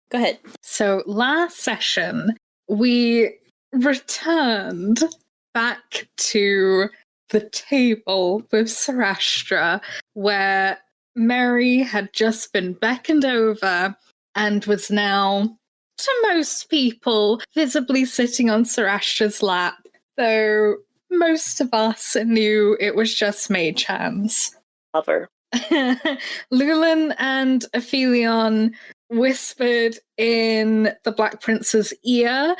Go ahead. So last session, we returned back to the table with Sarastra, where Mary had just been beckoned over and was now, to most people, visibly sitting on Sarastra's lap, though most of us knew it was just mage hands. Lover. Lulen and Aphelion whispered in the Black Prince's ear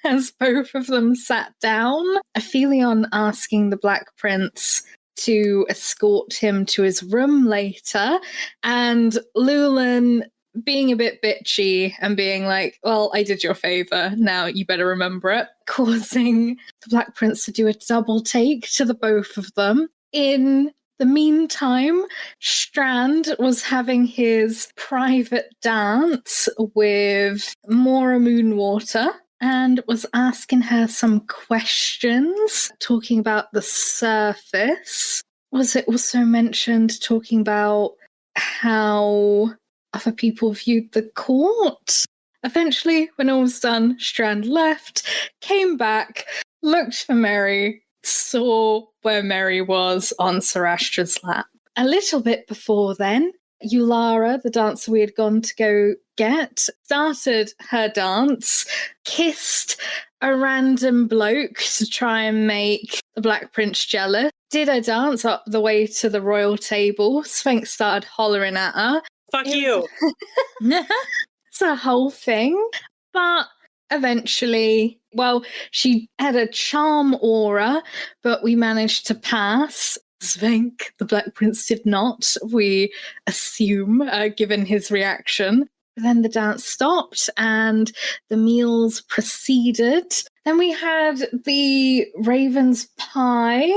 as both of them sat down. Aphelion asking the Black Prince to escort him to his room later, and Lulen being a bit bitchy and being like, well, I did you a favor, now you better remember it, causing the Black Prince to do a double take to the both of them. In the meantime, Strand was having his private dance with Mora Moonwater and was asking her some questions, talking about the surface. Was it also mentioned talking about how other people viewed the court? Eventually, when all was done, Strand left, came back, looked for Mary, saw where Mary was on Sarastra's lap. A little bit before then, Eulara, the dancer we had gone to go get, started her dance, kissed a random bloke to try and make the Black Prince jealous, did a dance up the way to the royal table. Sphinx started hollering at her. Fuck you! It's a whole thing. But eventually, well, she had a charm aura, but we managed to pass. Svenk, the Black Prince, did not, we assume, given his reaction. Then the dance stopped and the meals proceeded. Then we had the Raven's Pie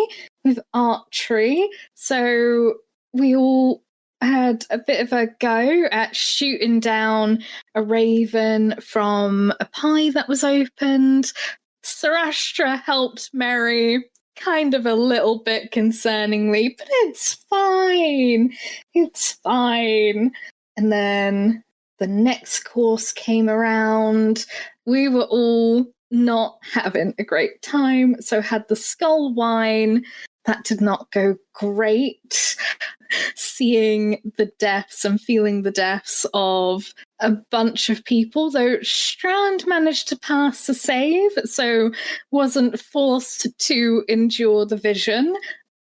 with archery. So we all had a bit of a go at shooting down a raven from a pie that was opened. Sarastra helped Mary kind of a little bit concerningly, but it's fine. It's fine. And then the next course came around. We were all not having a great time, so had the skull wine. That did not go great. Seeing the deaths and feeling the deaths of a bunch of people, though Strand managed to pass the save, so wasn't forced to endure the vision.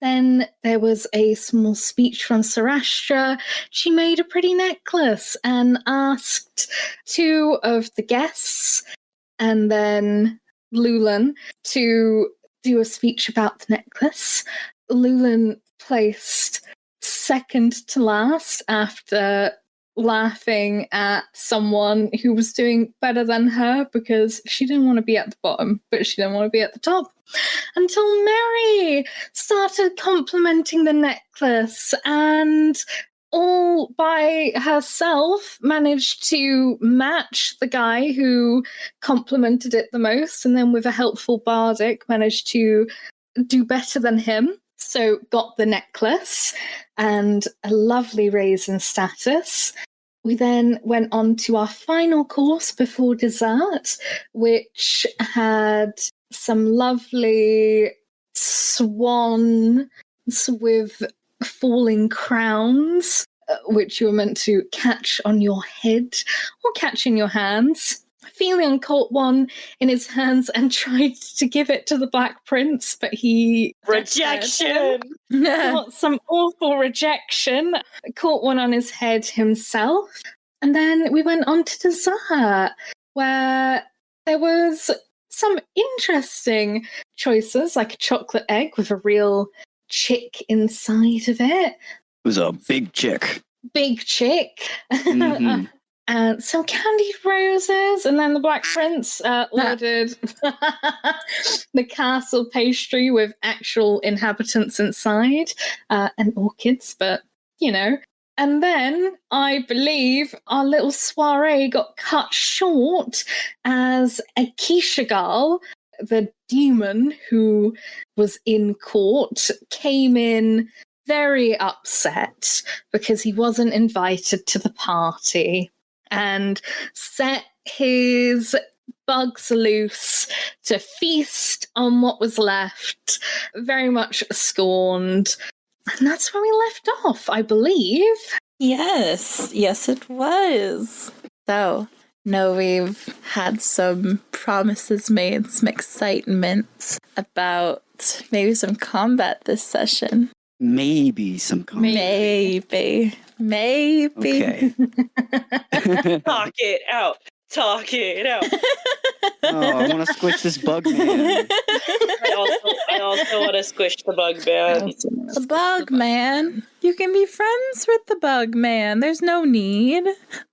Then there was a small speech from Sarastra. She made a pretty necklace and asked two of the guests, and then Lulen, to do a speech about the necklace. Lulen placed second to last after laughing at someone who was doing better than her because she didn't want to be at the bottom, but she didn't want to be at the top. Until Mary started complimenting the necklace and all by herself managed to match the guy who complimented it the most, and then with a helpful bardic managed to do better than him. So got the necklace and a lovely raise in status. We then went on to our final course before dessert, which had some lovely swans with falling crowns, which you were meant to catch on your head or catch in your hands. Aphelion caught one in his hands and tried to give it to the Black Prince, but he... Rejection! Got some awful rejection. Caught one on his head himself. And then we went on to dessert, where there was some interesting choices, like a chocolate egg with a real chick inside of it. It was a big chick. Big chick. Mm-hmm. And some candied roses, and then the Black Prince ordered the castle pastry with actual inhabitants inside, and orchids, but, you know. And then, I believe, our little soiree got cut short as a Kishagal, the demon who was in court, came in very upset because he wasn't invited to the party. and set his bugs loose to feast on what was left, very much scorned. And that's where we left off, I believe. Yes, it was. So, no, we've had some promises made, some excitement about maybe some combat this session. Maybe some combat. Maybe. Okay. Talk it out. Talk it out. Oh, I want to squish this bug man. I also want to squish the bug man. The bug man. You can be friends with the bug man. There's no need.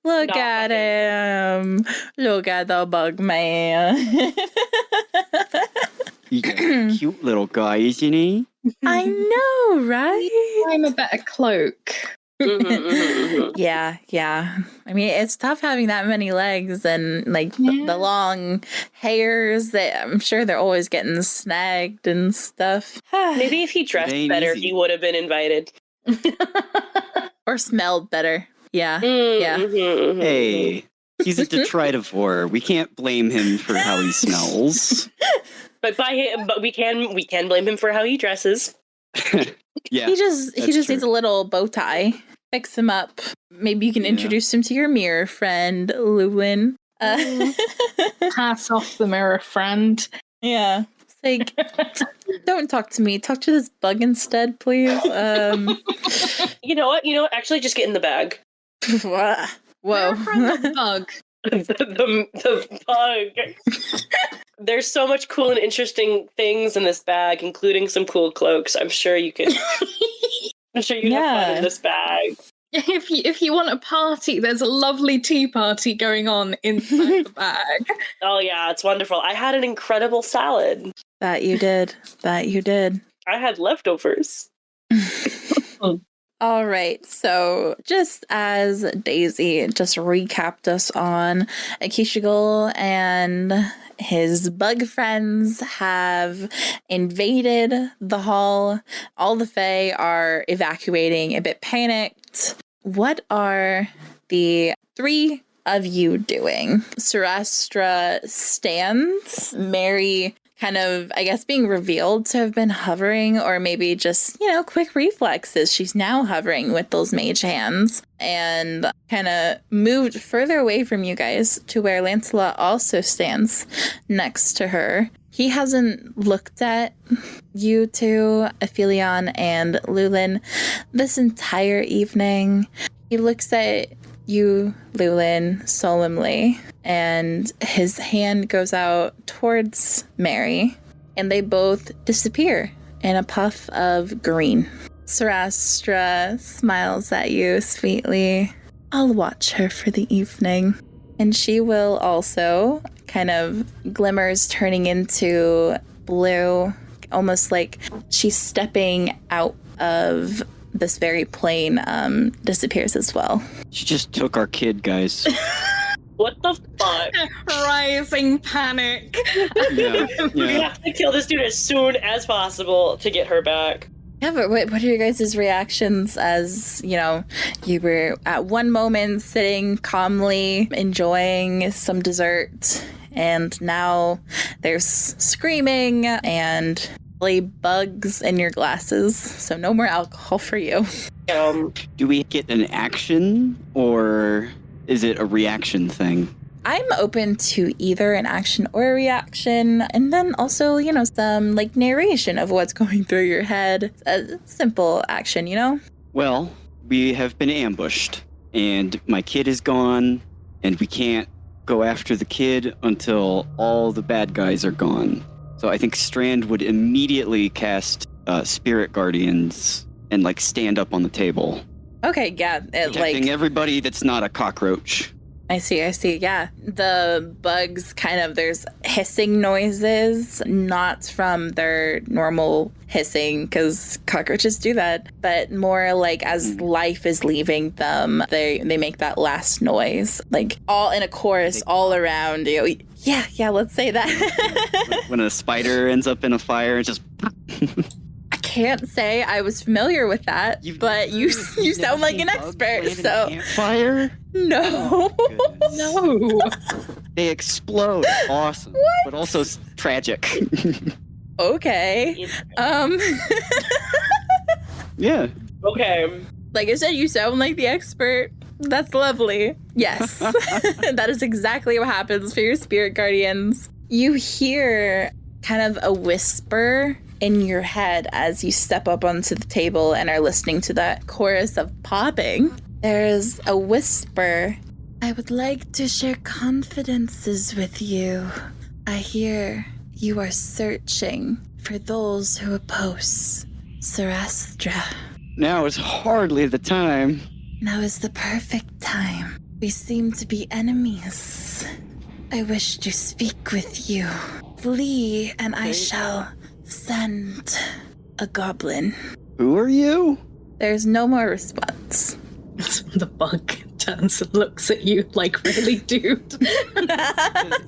Look at him. Look at the bug man. He's a cute little guy, isn't he? I know, right? I'm a better cloak. Yeah. I mean, it's tough having that many legs and the long hairs that I'm sure they're always getting snagged and stuff. Maybe if he dressed better, he would have been invited. Or smelled better. Yeah. Hey, he's a detritivore. We can't blame him for how he smells. But we can blame him for how he dresses. Yeah, he just true. needs a little bow tie. Fix him up. Maybe you can introduce him to your mirror friend, Lulen. Pass off the mirror friend. Yeah. It's like, don't talk to me. Talk to this bug instead, please. You know what? Actually, just get in the bag. Whoa. Mirror friend or bug? the bug. There's so much cool and interesting things in this bag, including some cool cloaks. I'm sure you can. I'm sure you can have fun in this bag. If you want a party, there's a lovely tea party going on inside the bag. Oh yeah, it's wonderful. I had an incredible salad. That you did. I had leftovers. All right, so just as Daisy just recapped us on Akishigal and his bug friends have invaded the hall, all the Fae are evacuating, a bit panicked. What are the three of you doing? Surastra stands, Mary kind of, I guess, being revealed to have been hovering, or maybe just, quick reflexes. She's now hovering with those mage hands and kind of moved further away from you guys to where Lancelot also stands next to her. He hasn't looked at you two, Aphelion and Lulen, this entire evening. He looks at you, Lulen, solemnly, and his hand goes out towards Mary, and they both disappear in a puff of green. Surastra smiles at you sweetly. I'll watch her for the evening. And she will also kind of glimmers turning into blue, almost like she's stepping out of this very plane, disappears as well. She just took our kid, guys. What the fuck? Rising panic. Yeah. We have to kill this dude as soon as possible to get her back. Yeah, but what are your guys' reactions as, you were at one moment sitting calmly enjoying some dessert, and now there's screaming and bugs in your glasses, so no more alcohol for you. Do we get an action, or is it a reaction thing? I'm open to either an action or a reaction, and then also, some narration of what's going through your head. A simple action, Well, we have been ambushed, and my kid is gone, and we can't go after the kid until all the bad guys are gone. So I think Strand would immediately cast Spirit Guardians and stand up on the table. Okay, yeah. Protecting everybody that's not a cockroach. I see, yeah. The bugs there's hissing noises, not from their normal hissing, because cockroaches do that, but more as life is leaving them, they make that last noise, all in a chorus all around you. Yeah, let's say that. When a spider ends up in a fire, it just... I can't say I was familiar with that, but you sound like an expert, so... Campfire? No. Oh, No. they explode. Awesome. But also tragic. Okay. Yeah. Okay. Like I said, you sound like the expert. That's lovely. Yes. That is exactly what happens for your spirit guardians. You hear kind of a whisper in your head as you step up onto the table and are listening to that chorus of popping. There's a whisper. I would like to share confidences with you. I hear you are searching for those who oppose Sarastra. Now is hardly the time. Now is the perfect time. We seem to be enemies. I wish to speak with you. Flee, and I shall send a goblin. Who are you? There's no more response. That's when the bug turns and looks at you like, really, dude?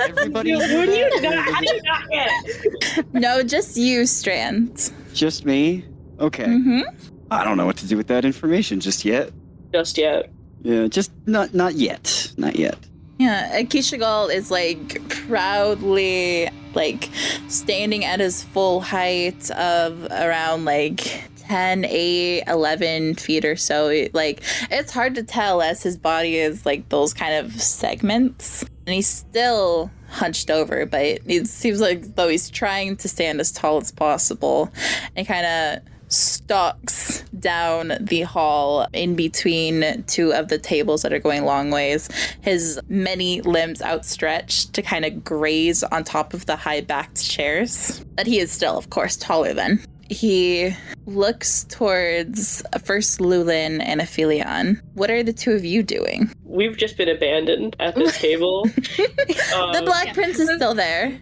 Everybody. How do you not get? No, just you, Strand. Just me? Okay. Mm-hmm. I don't know what to do with that information just yet. Just yet. Yeah, just not yet. Not yet. Yeah, Akishigal is like proudly like standing at his full height of around like 10, 8, 11 feet or so. Like, it's hard to tell as his body is like those kind of segments. And he's still hunched over, but it seems like though he's trying to stand as tall as possible. And kind of stalks down the hall in between two of the tables that are going long ways, his many limbs outstretched to kind of graze on top of the high-backed chairs that he is still, of course, taller than. He looks towards first Lulen and Aphelion. What are the two of you doing? We've just been abandoned at this table. The Black Prince is still there.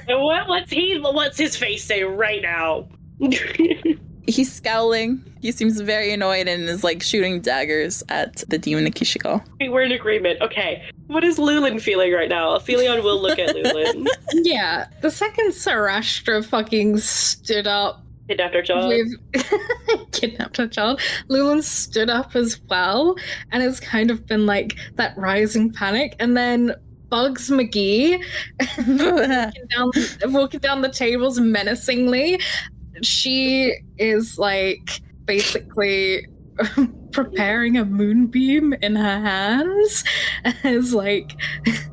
What's his face say right now? He's scowling. He seems very annoyed and is like shooting daggers at the demon Akishigal. We're in agreement. Okay. What is Lulen feeling right now? Aphelion will look at Lulen. Yeah. The second Sarastra fucking stood up. Kidnapped our child. Kidnapped her child. Lulen stood up as well, and it's kind of been like that rising panic. And then Bugs McGee walking down the tables menacingly. She is like basically preparing a moonbeam in her hands and is like,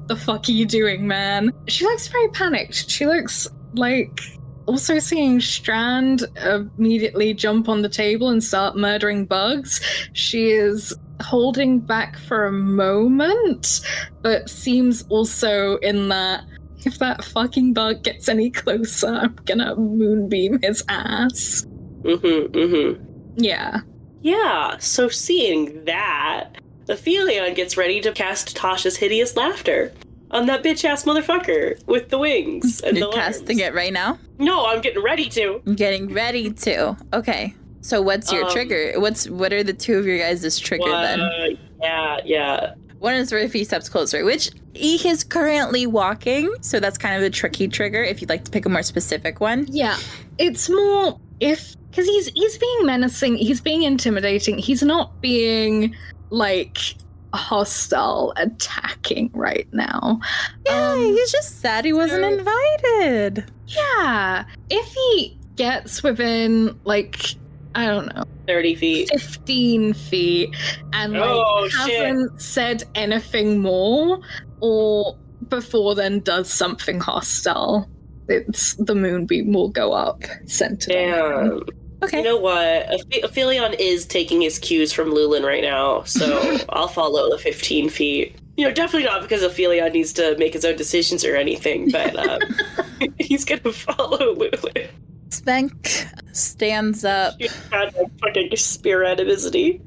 the fuck are you doing, man? She looks very panicked. She looks like also seeing Strand immediately jump on the table and start murdering bugs. She is holding back for a moment, but seems also in that if that fucking bug gets any closer, I'm gonna moonbeam his ass. Yeah. Yeah, so seeing that, Aphelion gets ready to cast Tasha's Hideous Laughter on that bitch-ass motherfucker with the wings and You're the casting it right now? No, I'm getting ready to. Getting ready to. Okay. So what's your trigger? What are the two of your guys' trigger then? Yeah. One is if he steps closer, which he is currently walking, so that's kind of a tricky trigger if you'd like to pick a more specific one. Yeah. It's more because he's being menacing, he's being intimidating, he's not being like hostile attacking right now. Yeah, he's just sad he wasn't invited. Yeah. If he gets within like, I don't know, 30 feet. 15 feet and hasn't said anything more or before then does something hostile, it's the moonbeam will go up centered. Damn. Okay. You know what? Aphelion is taking his cues from Lulen right now, so I'll follow the 15 feet. You know, definitely not because Aphelion needs to make his own decisions or anything, but he's gonna follow Lulen. Svenk stands up. He's got a fucking spear out of his knee.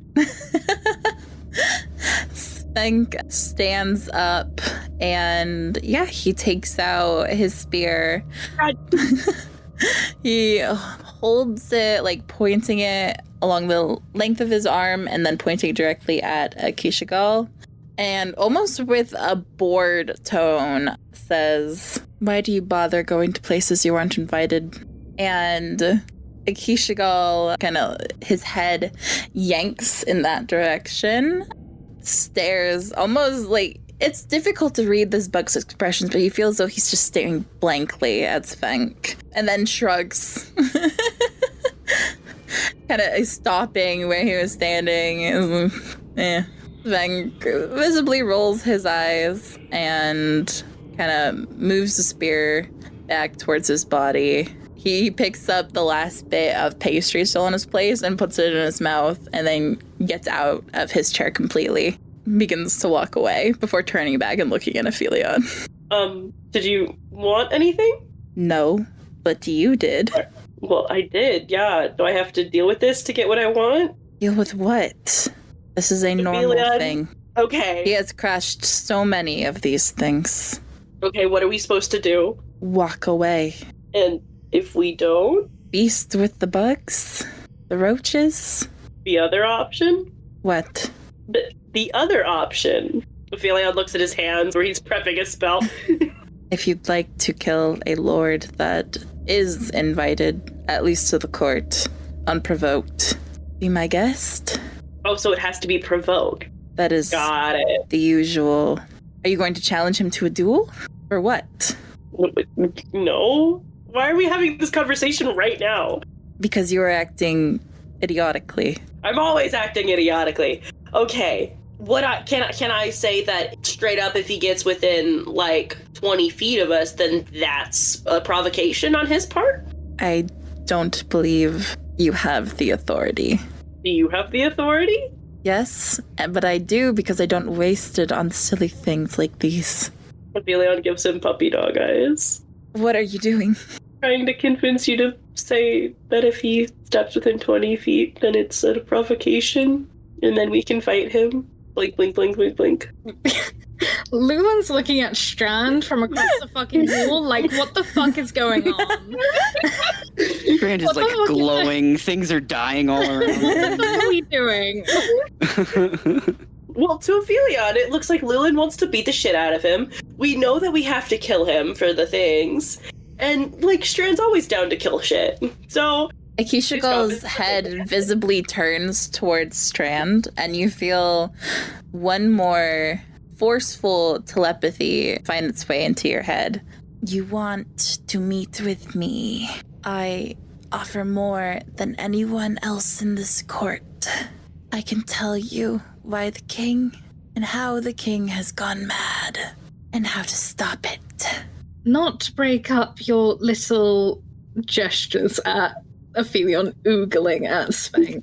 Svenk stands up and he takes out his spear. He holds it, like pointing it along the length of his arm and then pointing directly at Akishigal. And almost with a bored tone says, "Why do you bother going to places you aren't invited?" And Akishigal kind of, his head yanks in that direction, stares almost like, it's difficult to read this bug's expressions, but he feels as though he's just staring blankly at Svenk, and then shrugs. Kind of stopping where he was standing. Svenk visibly rolls his eyes and kind of moves the spear back towards his body. He picks up the last bit of pastry still in his place and puts it in his mouth, and then gets out of his chair completely. Begins to walk away before turning back and looking at Aphelion. Did you want anything? No, but you did. Well, I did, yeah. Do I have to deal with this to get what I want? Deal with what? This is a normal thing. Okay. He has crashed so many of these things. Okay, what are we supposed to do? Walk away. And if we don't? Feast with the bugs? The roaches? The other option? What? The other option. Aphelion looks at his hands where he's prepping a spell. If you'd like to kill a lord that is invited, at least to the court, unprovoked, be my guest. Oh, so it has to be provoked. That is Got it. The usual. Are you going to challenge him to a duel? Or what? No. Why are we having this conversation right now? Because you are acting idiotically. I'm always acting idiotically. Okay. Can I say that straight up if he gets within like 20 feet of us, then that's a provocation on his part? I don't believe you have the authority. Do you have the authority? Yes, but I do because I don't waste it on silly things like these. Aphelion gives him puppy dog eyes. What are you doing? Trying to convince you to say that if he steps within 20 feet, then it's a provocation, and then we can fight him. Blink, blink, blink, blink, blink. Lulen's looking at Strand from across the fucking wall, like, what the fuck is going on? Strand is like glowing. Things are dying all around. What the fuck are we doing? Well, to Aphelion, it looks like Lulen wants to beat the shit out of him. We know that we have to kill him for the things. And, like, Strand's always down to kill shit. So... Akishigal's head visibly turns towards Strand, and you feel one more forceful telepathy find its way into your head. You want to meet with me. I offer more than anyone else in this court. I can tell you why the king and how the king has gone mad and how to stop it. Not to break up your little gestures at Aphelion oogling at Svenk.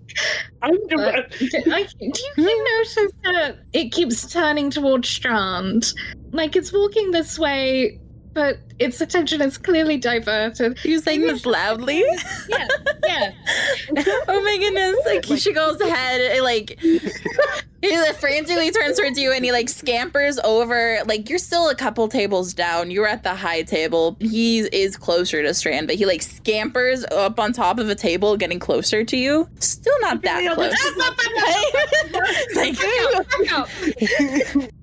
Do you notice that it keeps turning towards Strand? Like, it's walking this way, but its attention is clearly diverted. Are you saying this loudly? Yeah. Oh my goodness. Like, Akishigal's head, he frantically turns towards you and he scampers over. You're still a couple tables down. You're at the high table. He is closer to Strand, but he scampers up on top of a table, getting closer to you. Still not that close.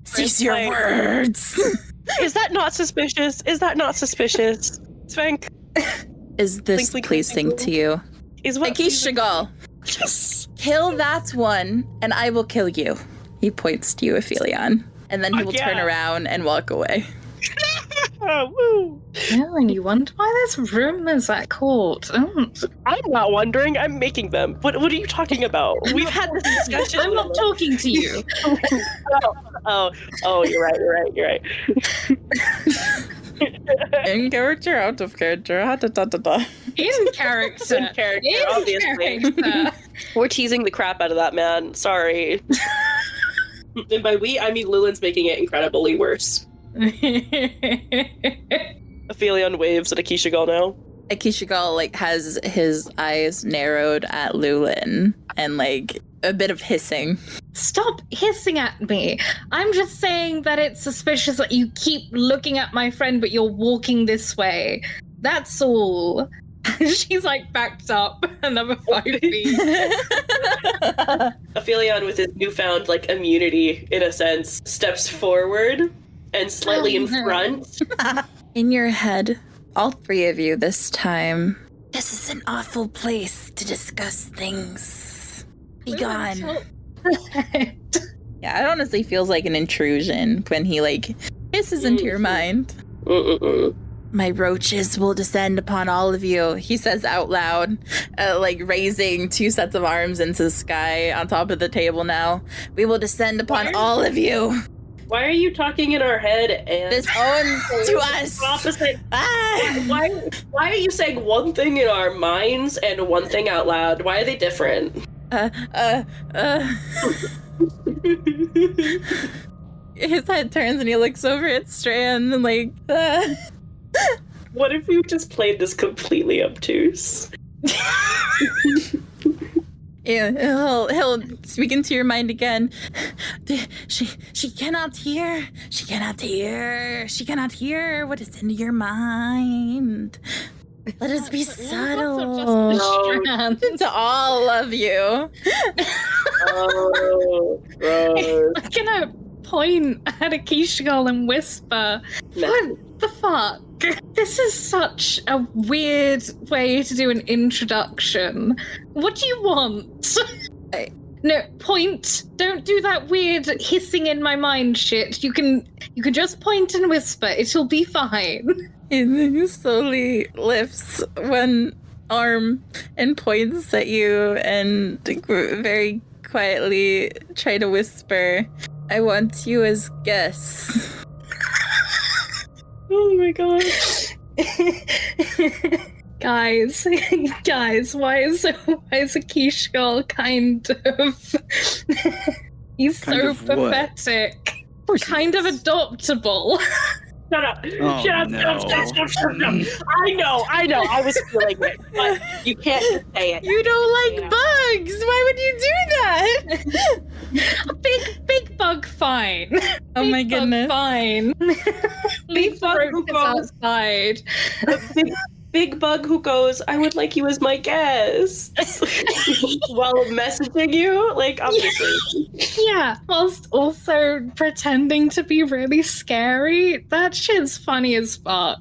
Cease your words. Is that not suspicious? Svenk? Is this pleasing to you? Is what Akishigal. Yes. Kill that one, and I will kill you. He points to you, Aphelion. And then he will turn around and walk away. Woo! Yeah, and you wonder why there's rumors at court. I'm not wondering. I'm making them. What are you talking about? We've had this discussion. I'm not talking to you. Oh, you're right. In character, out of character. In character, obviously. We're teasing the crap out of that man. Sorry. And by we, I mean Lulen's making it incredibly worse. Aphelion waves at Akishigal now. Akishigal has his eyes narrowed at Lulen and a bit of hissing. Stop hissing at me. I'm just saying that it's suspicious that you keep looking at my friend, but you're walking this way. That's all. She's backed up another 5 feet. Aphelion, with his newfound immunity, in a sense, steps forward and slightly in front. In your head, all three of you this time, This is an awful place to discuss things. Be gone. Yeah, it honestly feels like an intrusion when he, like, hisses into your mind. My roaches will descend upon all of you, he says out loud, like raising 2 sets of arms into the sky on top of the table now. We will descend upon all of you. Why are you talking in our head and this owns to us? Opposite. Why are you saying one thing in our minds and one thing out loud? Why are they different? His head turns and he looks over at Strand and like, What if we just played this completely obtuse? Yeah, he'll speak into your mind again. She cannot hear. She cannot hear. She cannot hear what is in your mind. Let us be subtle. To all of you. Oh, gross. I'm gonna point at Akishgal and whisper, what the fuck? This is such a weird way to do an introduction. What do you want? No, point. Don't do that weird hissing in my mind shit. You can just point and whisper. It'll be fine. And then he slowly lifts one arm and points at you and very quietly try to whisper, I want you as guests. Oh my god. Guys, why is Akishgal kind of... He's Kind so of what? pathetic. Of course he Kind of is. adoptable. Shut up. Oh, Shut up. no. Shut up. I know. I was feeling it. But you can't just say it. You don't like Yeah. bugs! Why would you do that? Big bug fine. Oh my Big bug goodness. fine. Leave the bug who roaches goes- outside. Big bug who goes, I would like you as my guest. While messaging you? Like, obviously. Yeah, whilst also pretending to be really scary. That shit's funny as fuck.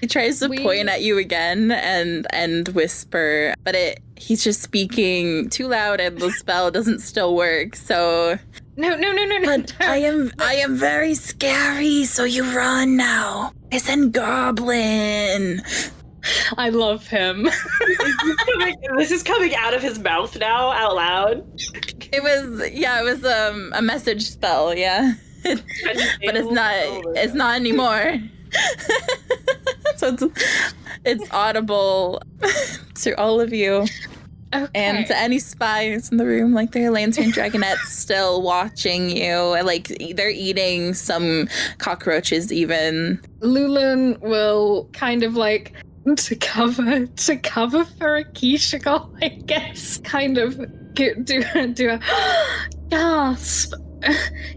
He tries to point at you again and whisper, but he's just speaking too loud and the spell doesn't still work, so... No. But I am very scary, so you run now. I send Goblin. I love him. This is coming out of his mouth now, out loud. It was a message spell, yeah. But it's not anymore. So it's audible to all of you. Okay. And to any spies in the room, like there are lantern dragonettes still watching you. Like they're eating some cockroaches even. Lulen will kind of like to cover for Akishgal, I guess. Kind of do a gasp.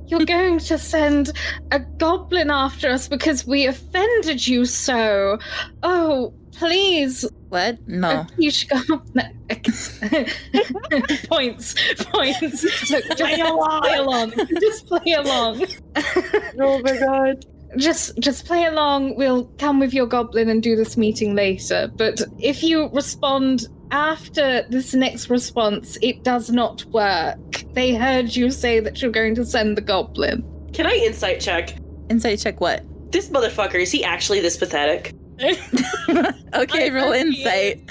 You're going to send a goblin after us because we offended you so. Oh, please. What? No. Akishgal. Points. Look, just play along. Just play along. Oh my god. Just play along. We'll come with your goblin and do this meeting later. But if you respond after this next response, it does not work. They heard you say that you're going to send the goblin. Can I insight check? Insight check what? This motherfucker, is he actually this pathetic? Okay, roll insight.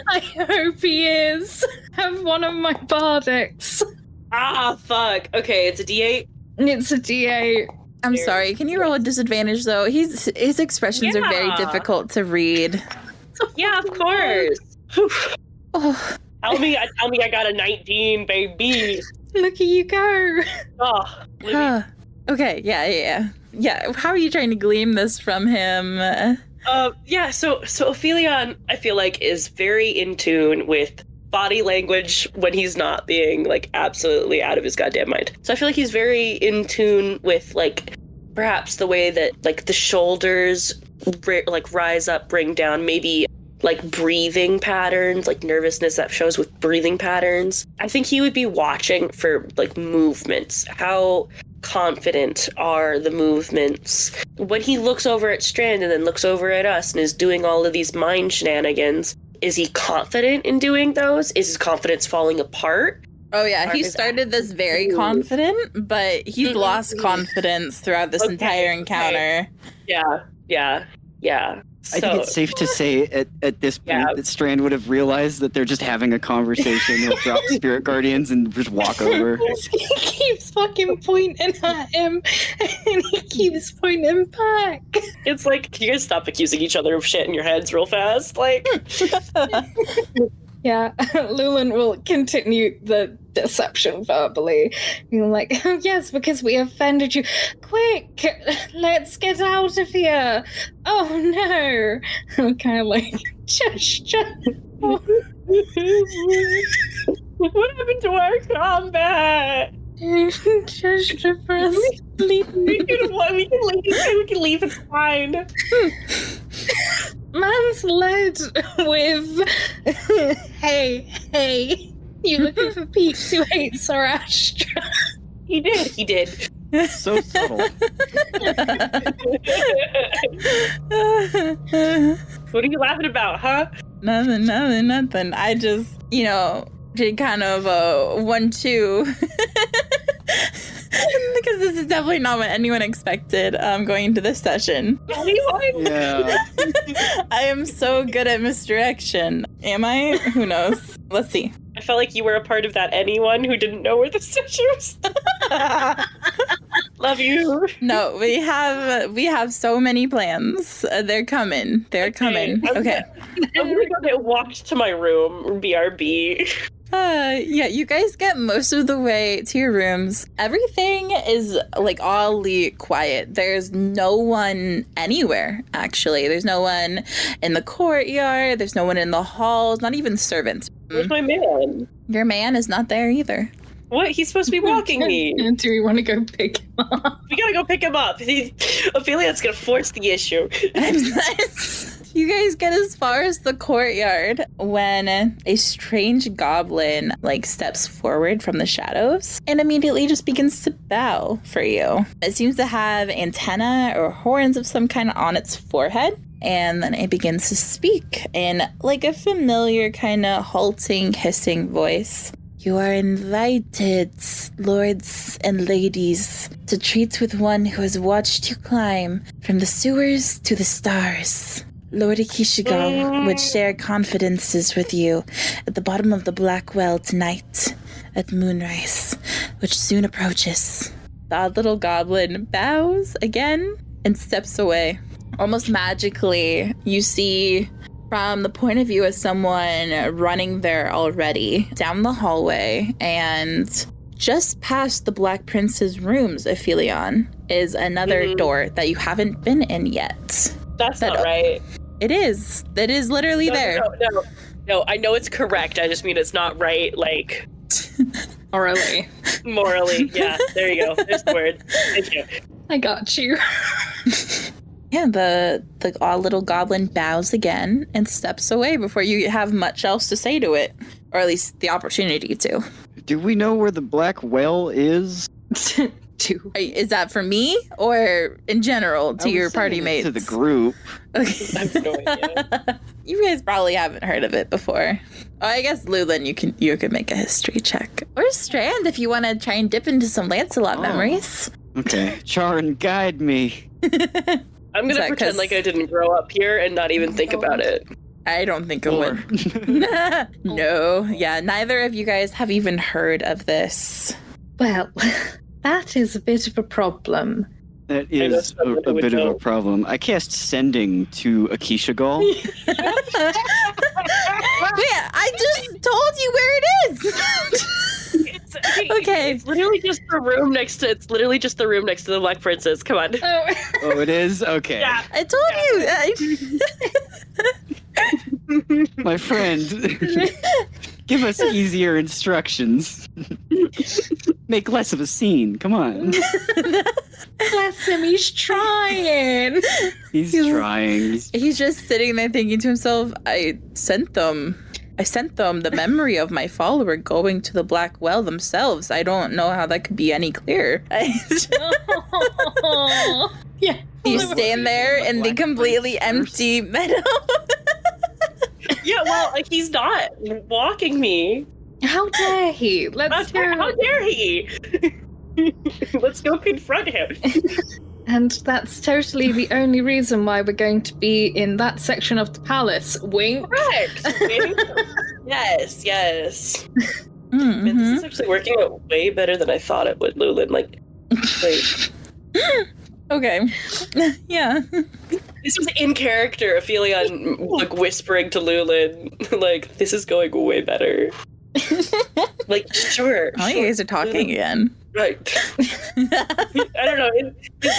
I hope he is. Have one of my bardics. Ah, fuck. Okay, it's a D8. It's a D8. I'm sorry. Can you roll a disadvantage though? His expressions are very Yeah. difficult to read. Yeah, of course. Oh, Tell me I got a 19, baby. Look at you go. Oh, huh. Okay. Yeah. How are you trying to glean this from him? So Aphelion, I feel like, is very in tune with body language when he's not being, like, absolutely out of his goddamn mind. So I feel like he's very in tune with, like, perhaps the way that, like, the shoulders, rise up, bring down, maybe, like, breathing patterns, like, nervousness that shows with breathing patterns. I think he would be watching for, like, movements, how confident are the movements? When he looks over at Strand and then looks over at us and is doing all of these mind shenanigans, is he confident in doing those? Is his confidence falling apart? Oh yeah, he started this very confident, but he's lost confidence throughout this entire encounter. Yeah. I think it's safe to say at this point that Strand would have realized that they're just having a conversation. He'll drop Spirit Guardians and just walk over. He keeps fucking pointing at him, and he keeps pointing back. It's like, can you guys stop accusing each other of shit in your heads real fast? Like, yeah, Lulen will continue the deception verbally. You're like, oh, yes, because we offended you. Quick, let's get out of here. Oh, no. I'm kind of like, gesture. What happened to our combat? Gesture for us. We can leave, it's fine. Man's led with, hey, you looking for peeps who hate Sarastra? He did. So subtle. What are you laughing about, huh? Nothing. I just, did kind of a 1-2. Because this is definitely not what anyone expected going into this session. Yeah. I am so good at misdirection. Am I? Who knows? Let's see. I felt like you were a part of that anyone who didn't know where the session was. Love you. No, we have so many plans. They're coming. Okay. I'm gonna go get walked to my room, BRB. Yeah, you guys get most of the way to your rooms. Everything is like oddly quiet. There's no one anywhere, actually. There's no one in the courtyard. There's no one in the halls, not even servants. Where's my man? Your man is not there either. What? He's supposed to be walking me. Do we want to go pick him up? We gotta go pick him up. Aphelia's gonna force the issue. You guys get as far as the courtyard when a strange goblin steps forward from the shadows and immediately just begins to bow for you. It seems to have antennae or horns of some kind on its forehead. And then it begins to speak in a familiar kind of halting, hissing voice. You are invited, lords and ladies, to treat with one who has watched you climb from the sewers to the stars. Lord Akishigal would share confidences with you at the bottom of the Black Well tonight at moonrise, which soon approaches. The odd little goblin bows again and steps away. Almost magically, you see from the point of view of someone running there already down the hallway, and just past the Black Prince's rooms, Aphelion, is another door that you haven't been in yet. That's not right. It is. It is literally there. No, I know it's correct. I just mean it's not right, Morally. Yeah, there you go. There's the word. Thank you. I got you. Yeah, the odd little goblin bows again and steps away before you have much else to say to it. Or at least the opportunity to. Do we know where the Black Well is? Is that for me or in general to your party mates? To the group. Okay. I have no idea. You guys probably haven't heard of it before. Oh, I guess Lulen, you could make a history check. Or Strand if you want to try and dip into some Lancelot memories. Okay, Charn, guide me. I'm gonna pretend like I didn't grow up here and not even think about it. I don't think it would. No, yeah, neither of you guys have even heard of this. Well, that is a bit of a problem. That is a bit of a problem. I cast Sending to Akishigal. Wait, I just told you where it is. Okay. It's literally just the room next to the Black Princess. Come on. Oh, it is? Okay. Yeah. I told you. My friend, give us easier instructions. Make less of a scene. Come on. Bless him, he's trying. He's trying. He's just sitting there thinking to himself, I sent them. sent them the memory of my follower going to the Black Well themselves. I don't know how that could be any clearer. Yeah. You stand there in the completely empty meadow. Yeah, well, he's not walking me. How dare he? How dare he? Let's go confront him. And that's totally the only reason why we're going to be in that section of the palace. Wink. Correct. Yes. Mm-hmm. Man, this is actually working out way better than I thought it would, Lulen. Like, okay. Yeah. This was in character, Aphelion, like, whispering to Lulen, like, this is going way better. Like, sure. Oh, you guys are talking again. Right. I don't know.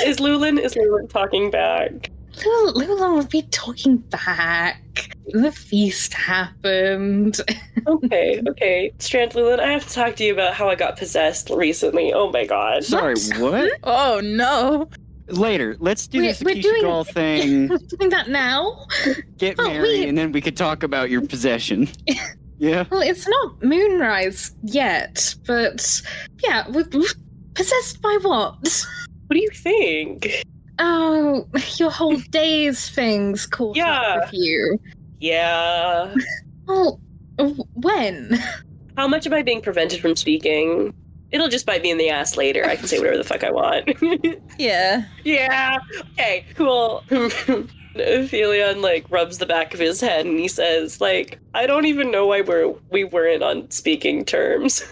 Is Lulen talking back? Lulen would be talking back. The feast happened. Okay. Strand, Lulen, I have to talk to you about how I got possessed recently. Oh my god. Sorry, what? Oh, no. Later, let's do this we're doing- Akisha thing. We're doing that now? Get married, and then we could talk about your possession. Yeah? Well, it's not moonrise yet, but yeah, we're possessed by what? What do you think? Oh, your whole day's things caught up with you. Yeah. Well, when? How much am I being prevented from speaking? It'll just bite me in the ass later. I can say whatever the fuck I want. Yeah. Yeah. Okay, cool. Aphelion, like, rubs the back of his head and he says, like, I don't even know why we weren't on speaking terms.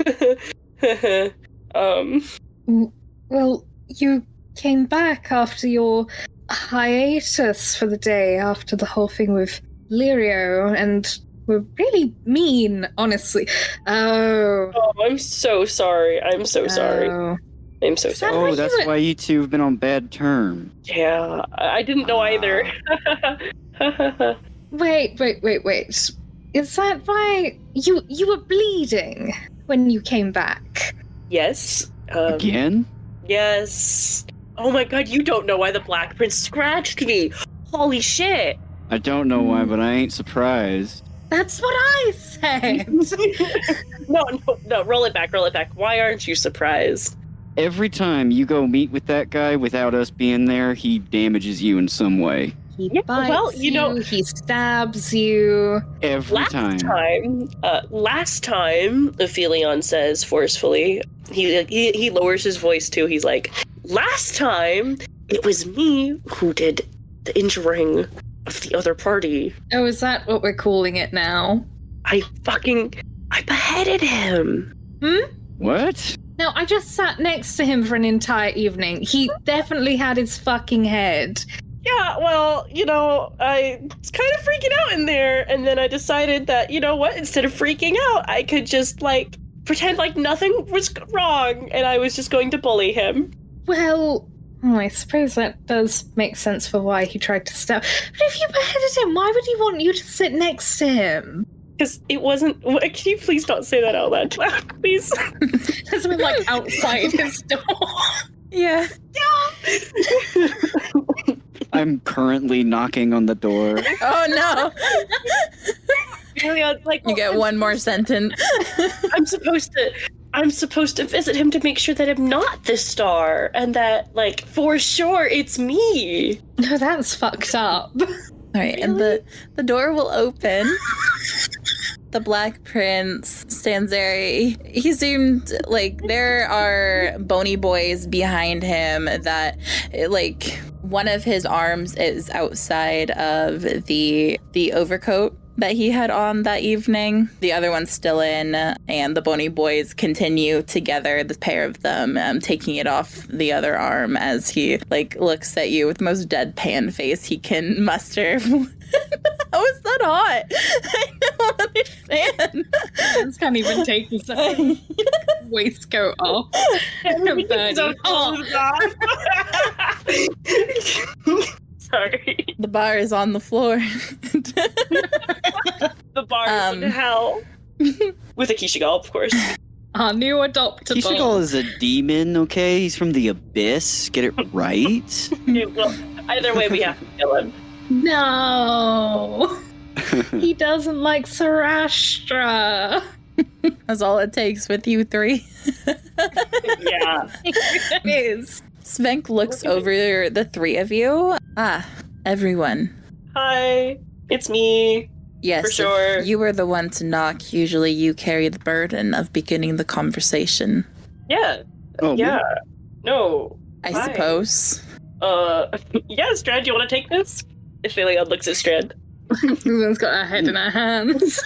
Well, you came back after your hiatus for the day after the whole thing with Lirio, and were really mean, honestly. Oh, I'm so sorry. I'm so sorry. Oh. I'm so sorry. Oh, that's why you two have been on bad terms. Yeah, I didn't know either. Wait. Is that why you were bleeding when you came back? Yes. Again? Yes. Oh my god, you don't know why the Black Prince scratched me. Holy shit. I don't know why, but I ain't surprised. That's what I said. No, roll it back. Why aren't you surprised? Every time you go meet with that guy without us being there, he damages you in some way. He bites you, he stabs you. Every time. Last time, Aphelion says forcefully, he lowers his voice too. He's like, last time, it was me who did the injuring of the other party. Oh, is that what we're calling it now? I beheaded him. What? No, I just sat next to him for an entire evening. He definitely had his fucking head. Yeah, well, I was kind of freaking out in there, and then I decided that, you know what, instead of freaking out, I could just, like, pretend like nothing was wrong, and I was just going to bully him. Well, I suppose that does make sense for why he tried to stab. But if you beheaded him, why would he want you to sit next to him? Because it wasn't... Can you please not say that out loud, please? That's been, like, outside his door. Yeah. I'm currently knocking on the door. Oh, no. You get one more sentence. I'm supposed to visit him to make sure that I'm not the star, and that, like, for sure it's me. No, that's fucked up. All right, and the door will open. The Black Prince stands there. He seemed like there are bony boys behind him that, like, one of his arms is outside of the overcoat that he had on that evening. The other one's still in, and the bony boys continue together, the pair of them, taking it off the other arm as he, like, looks at you with the most deadpan face he can muster. How is that hot? I don't understand. Hands can't even take his waistcoat off. Sorry. The bar is on the floor. The bar is in hell. With a Kishigal, of course. Our new adoptable. Kishigal is a demon, okay? He's from the abyss. Get it right? Well, either way, we have to kill him. No. He doesn't like Sarastra. That's all it takes with you three. Yeah. It is. Svenk looks over the three of you. Everyone. Hi, it's me. Yes, For sure. If you were the one to knock, usually you carry the burden of beginning the conversation. Yeah. Oh, Yeah. No. I Hi. suppose. Yeah, Strand, do you want to take this? Aphelion looks at Strand. Everyone's got her head in her hands.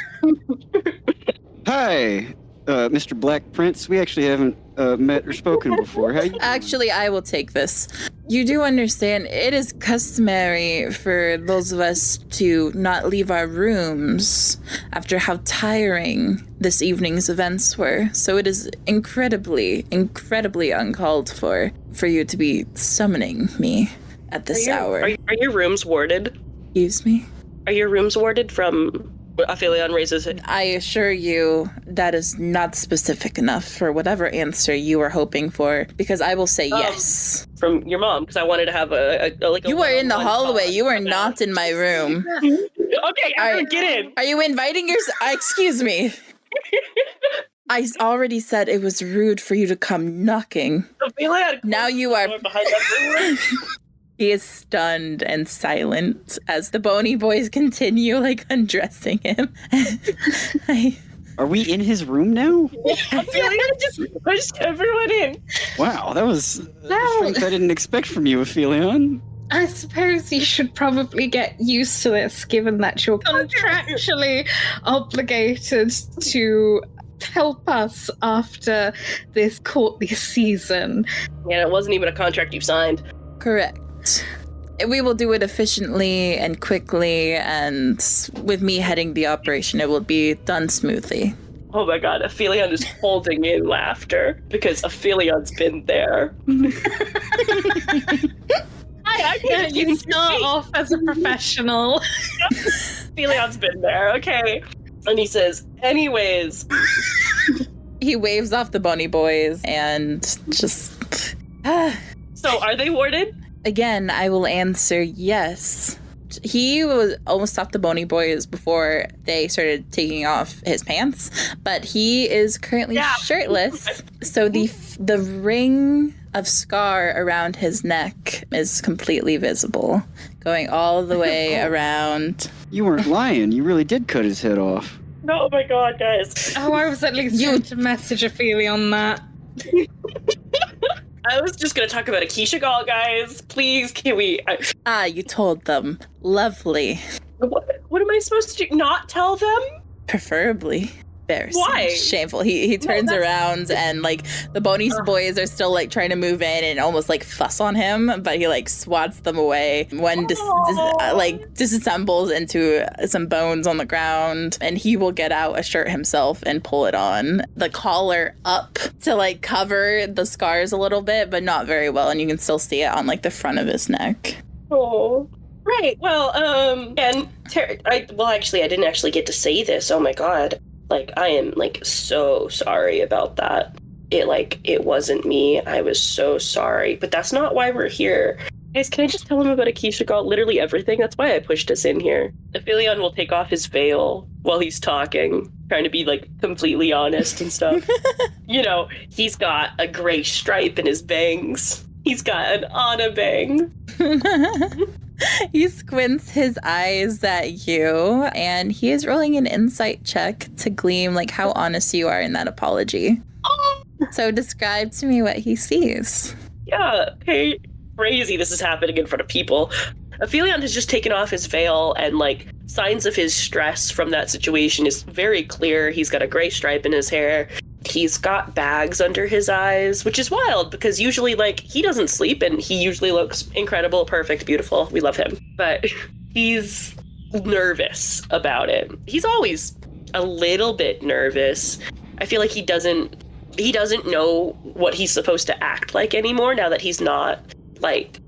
Hi, Mr. Black Prince. We actually haven't met or spoken before. How you? Actually, I will take this. You do understand it is customary for those of us to not leave our rooms after how tiring this evening's events were. So it is incredibly, incredibly uncalled for you to be summoning me at this hour. Are your rooms warded? Excuse me? Are your rooms warded from... Aphelion raises it. I assure you that is not specific enough for whatever answer you are hoping for, because I will say yes. From your mom, because I wanted to have a You were in the hallway. talk You were about- not in my room. Okay, get in. Are you inviting your... excuse me. I already said it was rude for you to come knocking. Aphelion, Now you are... behind that room. He is stunned and silent as the bony boys continue, undressing him. Are we in his room now? Aphelion just pushed everyone in. Wow, that was Well- strength I didn't expect from you, Aphelion. I suppose you should probably get used to this, given that you're contractually obligated to help us after this courtly season. Yeah, it wasn't even a contract you signed. Correct. We will do it efficiently and quickly, and with me heading the operation, it will be done smoothly. Oh my god, Aphelion is holding in laughter because Aphelion's been there. I can't You even start speak. off as a professional. Aphelion been there, okay. And he says, anyways, He waves off the bunny boys and just... so are they warded? Again, I will answer yes. He was almost stopped the bony boys before they started taking off his pants, but he is currently shirtless. So the ring of scar around his neck is completely visible, going all the way around. You weren't lying. You really did cut his head off. No, oh my god, guys. Oh, I was at least trying to message Ophelia on that. I was just gonna talk about Akeisha Gall, guys. Please, can we... You told them. Lovely. What am I supposed to do? Not tell them? Preferably. Embarrassing. Why? Shameful. He turns around and the Boney's boys are still trying to move in and almost fuss on him, but he swats them away when disassembles into some bones on the ground, and he will get out a shirt himself and pull it on. The collar up to cover the scars a little bit, but not very well, and you can still see it on the front of his neck. Oh. Right, well, and I didn't actually get to say this. Oh my god. I am, so sorry about that. It wasn't me. I was so sorry. But that's not why we're here. Guys, can I just tell him about Akeisha Gall? Literally everything. That's why I pushed us in here. Aphelion will take off his veil while he's talking, trying to be, completely honest and stuff. He's got a gray stripe in his bangs. He's got an Anna bang. He squints his eyes at you, and he is rolling an insight check to glean how honest you are in that apology. So describe to me what he sees. Yeah, okay. Crazy this is happening in front of people. Aphelion has just taken off his veil, and signs of his stress from that situation is very clear. He's got a gray stripe in his hair. He's got bags under his eyes, which is wild because usually he doesn't sleep and he usually looks incredible, perfect, beautiful. We love him. But he's nervous about it. He's always a little bit nervous. I feel like he doesn't know what he's supposed to act like anymore now that he's not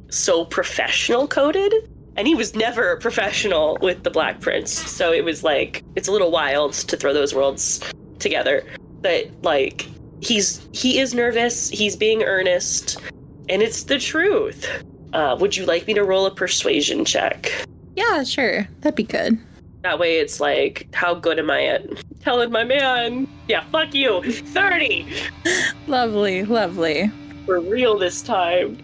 so professional coded. And he was never professional with the Black Prince. So it was it's a little wild to throw those worlds together. But he is nervous, he's being earnest, and it's the truth. Would you like me to roll a persuasion check? Yeah, sure. That'd be good. That way it's like, how good am I at telling my man, yeah, fuck you, 30! Lovely. For real this time.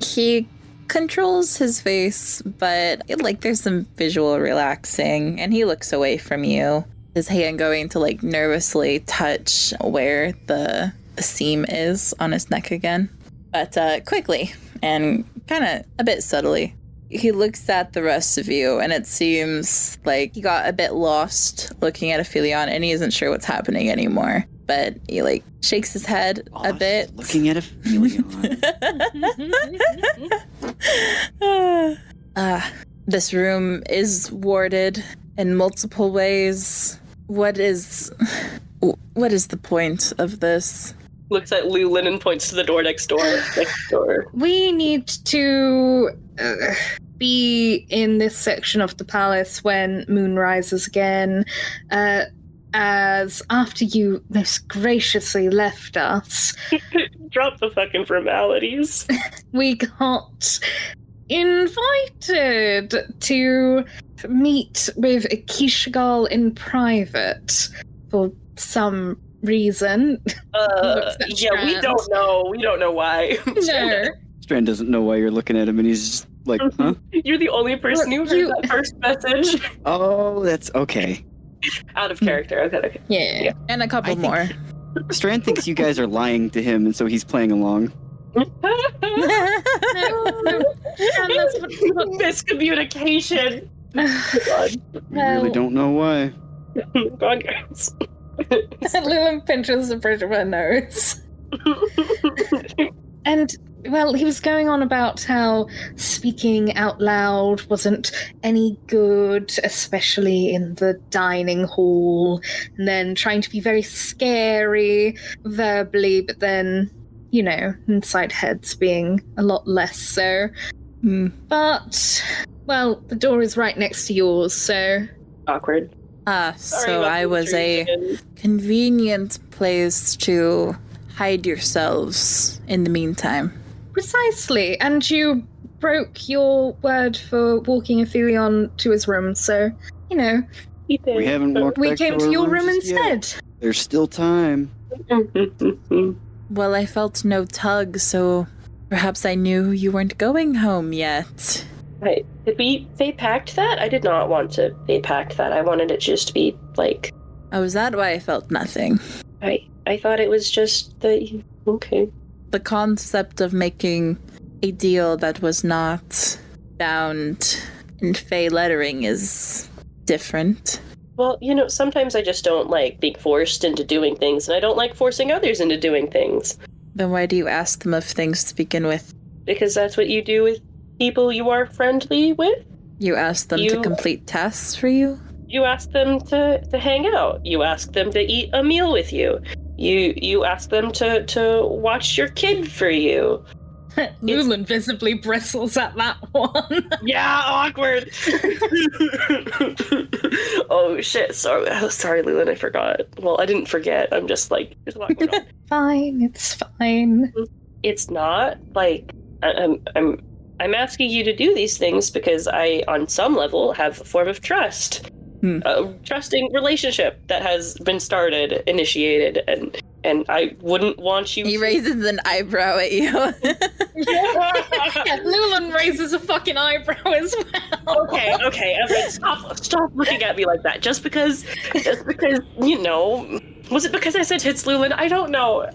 He controls his face, but like there's some visual relaxing, and he looks away from you. His hand going to like nervously touch where the seam is on his neck again. But quickly and kind of a bit subtly, he looks at the rest of you, and it seems like he got a bit lost looking at Aphelion, and he isn't sure what's happening anymore. But he like shakes his head a bit. Looking at Aphelion. This room is warded in multiple ways. What is the point of this? Looks at Lulen and points to the door next door. We need to be in this section of the palace when moon rises again, as after you most graciously left us. Drop the fucking formalities. We got invited to meet with Kishigal in private for some reason. Yeah, we don't know. We don't know why. No. Strand doesn't know why you're looking at him, and he's just like, huh? You're the only person who heard that first message. Oh, that's okay. Out of character. Okay. Yeah. And a couple more. Strand thinks you guys are lying to him, and so he's playing along. Miscommunication. God. We really don't know why. God, guys. Lulen pinches the bridge of her nose. And, well, he was going on about how speaking out loud wasn't any good, especially in the dining hall, and then trying to be very scary verbally, but then, you know, inside heads being a lot less so. But, well, the door is right next to yours, so... Awkward. So I was a convenient place to hide yourselves in the meantime. Precisely, and you broke your word for walking Aphelion to his room, so, you know. We haven't walked We back came to to our your rooms room yet. instead. There's still time. Well, I felt no tug, so perhaps I knew you weren't going home yet. Right. Did we fate pact that? I did not want to fate pact that. I wanted it just to be like... Oh, is that why I felt nothing? I thought it was just the... Okay. The concept of making a deal that was not bound in Fey lettering is different. Well, you know, sometimes I just don't like being forced into doing things, and I don't like forcing others into doing things. Then why do you ask them of things to begin with? Because that's what you do with people you are friendly with. You ask them to complete tasks for you? You ask them to hang out. You ask them to eat a meal with you. You ask them to watch your kid for you. Lulen visibly bristles at that one. Yeah, awkward. Oh shit! Sorry, Lulen, I forgot. Well, I didn't forget. I'm just like, there's a lot going on. Fine, it's fine. It's not like I'm asking you to do these things because I, on some level, have a form of trust. A trusting relationship that has been started, initiated, and I wouldn't want you... He raises an eyebrow at you. Yeah, Lulen raises a fucking eyebrow as well. Okay, Evan, stop looking at me like that. Just because, you know... Was it because I said hits Lulen? I don't know.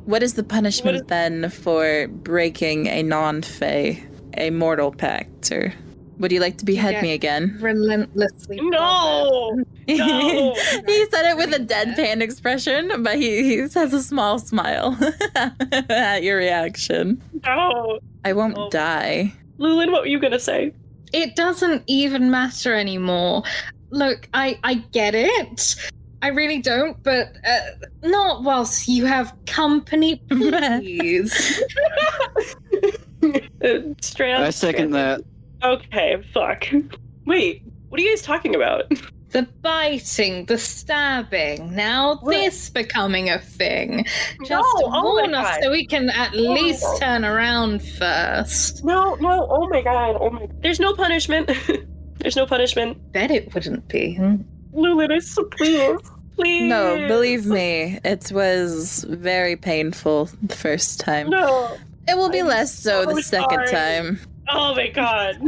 What is the punishment then for breaking a non-Fey, a mortal pact, or... Would you like to behead me again? Relentlessly. No! He said it with a deadpan expression, but he has a small smile at your reaction. No! I won't die. Lulen, what were you gonna say? It doesn't even matter anymore. Look, I get it. I really don't, but not whilst you have company, please. Strand. I second that. Okay, fuck. Wait, what are you guys talking about? The biting, the stabbing, now this becoming a thing. Just warn us so we can at least turn around first. No, oh my god, There's no punishment. There's no punishment. Bet it wouldn't be. Lulen, please. Please. No, believe me, it was very painful the first time. No. It will be I'm less so the second sorry. time. Oh my god.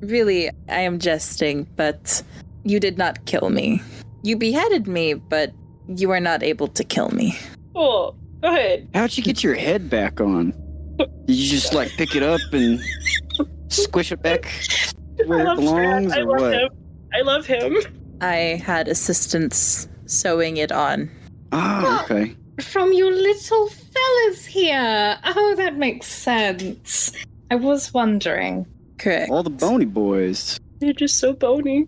Really, I am jesting, but you did not kill me. You beheaded me, but you are not able to kill me. Cool. Go ahead. How'd you get your head back on? Did you just like pick it up and squish it back where it belongs, I or love what? him. I love him. I had assistance sewing it on. Ah, okay. From your little fellas here. Oh, that makes sense. I was wondering. Correct. All the bony boys. You're just so bony.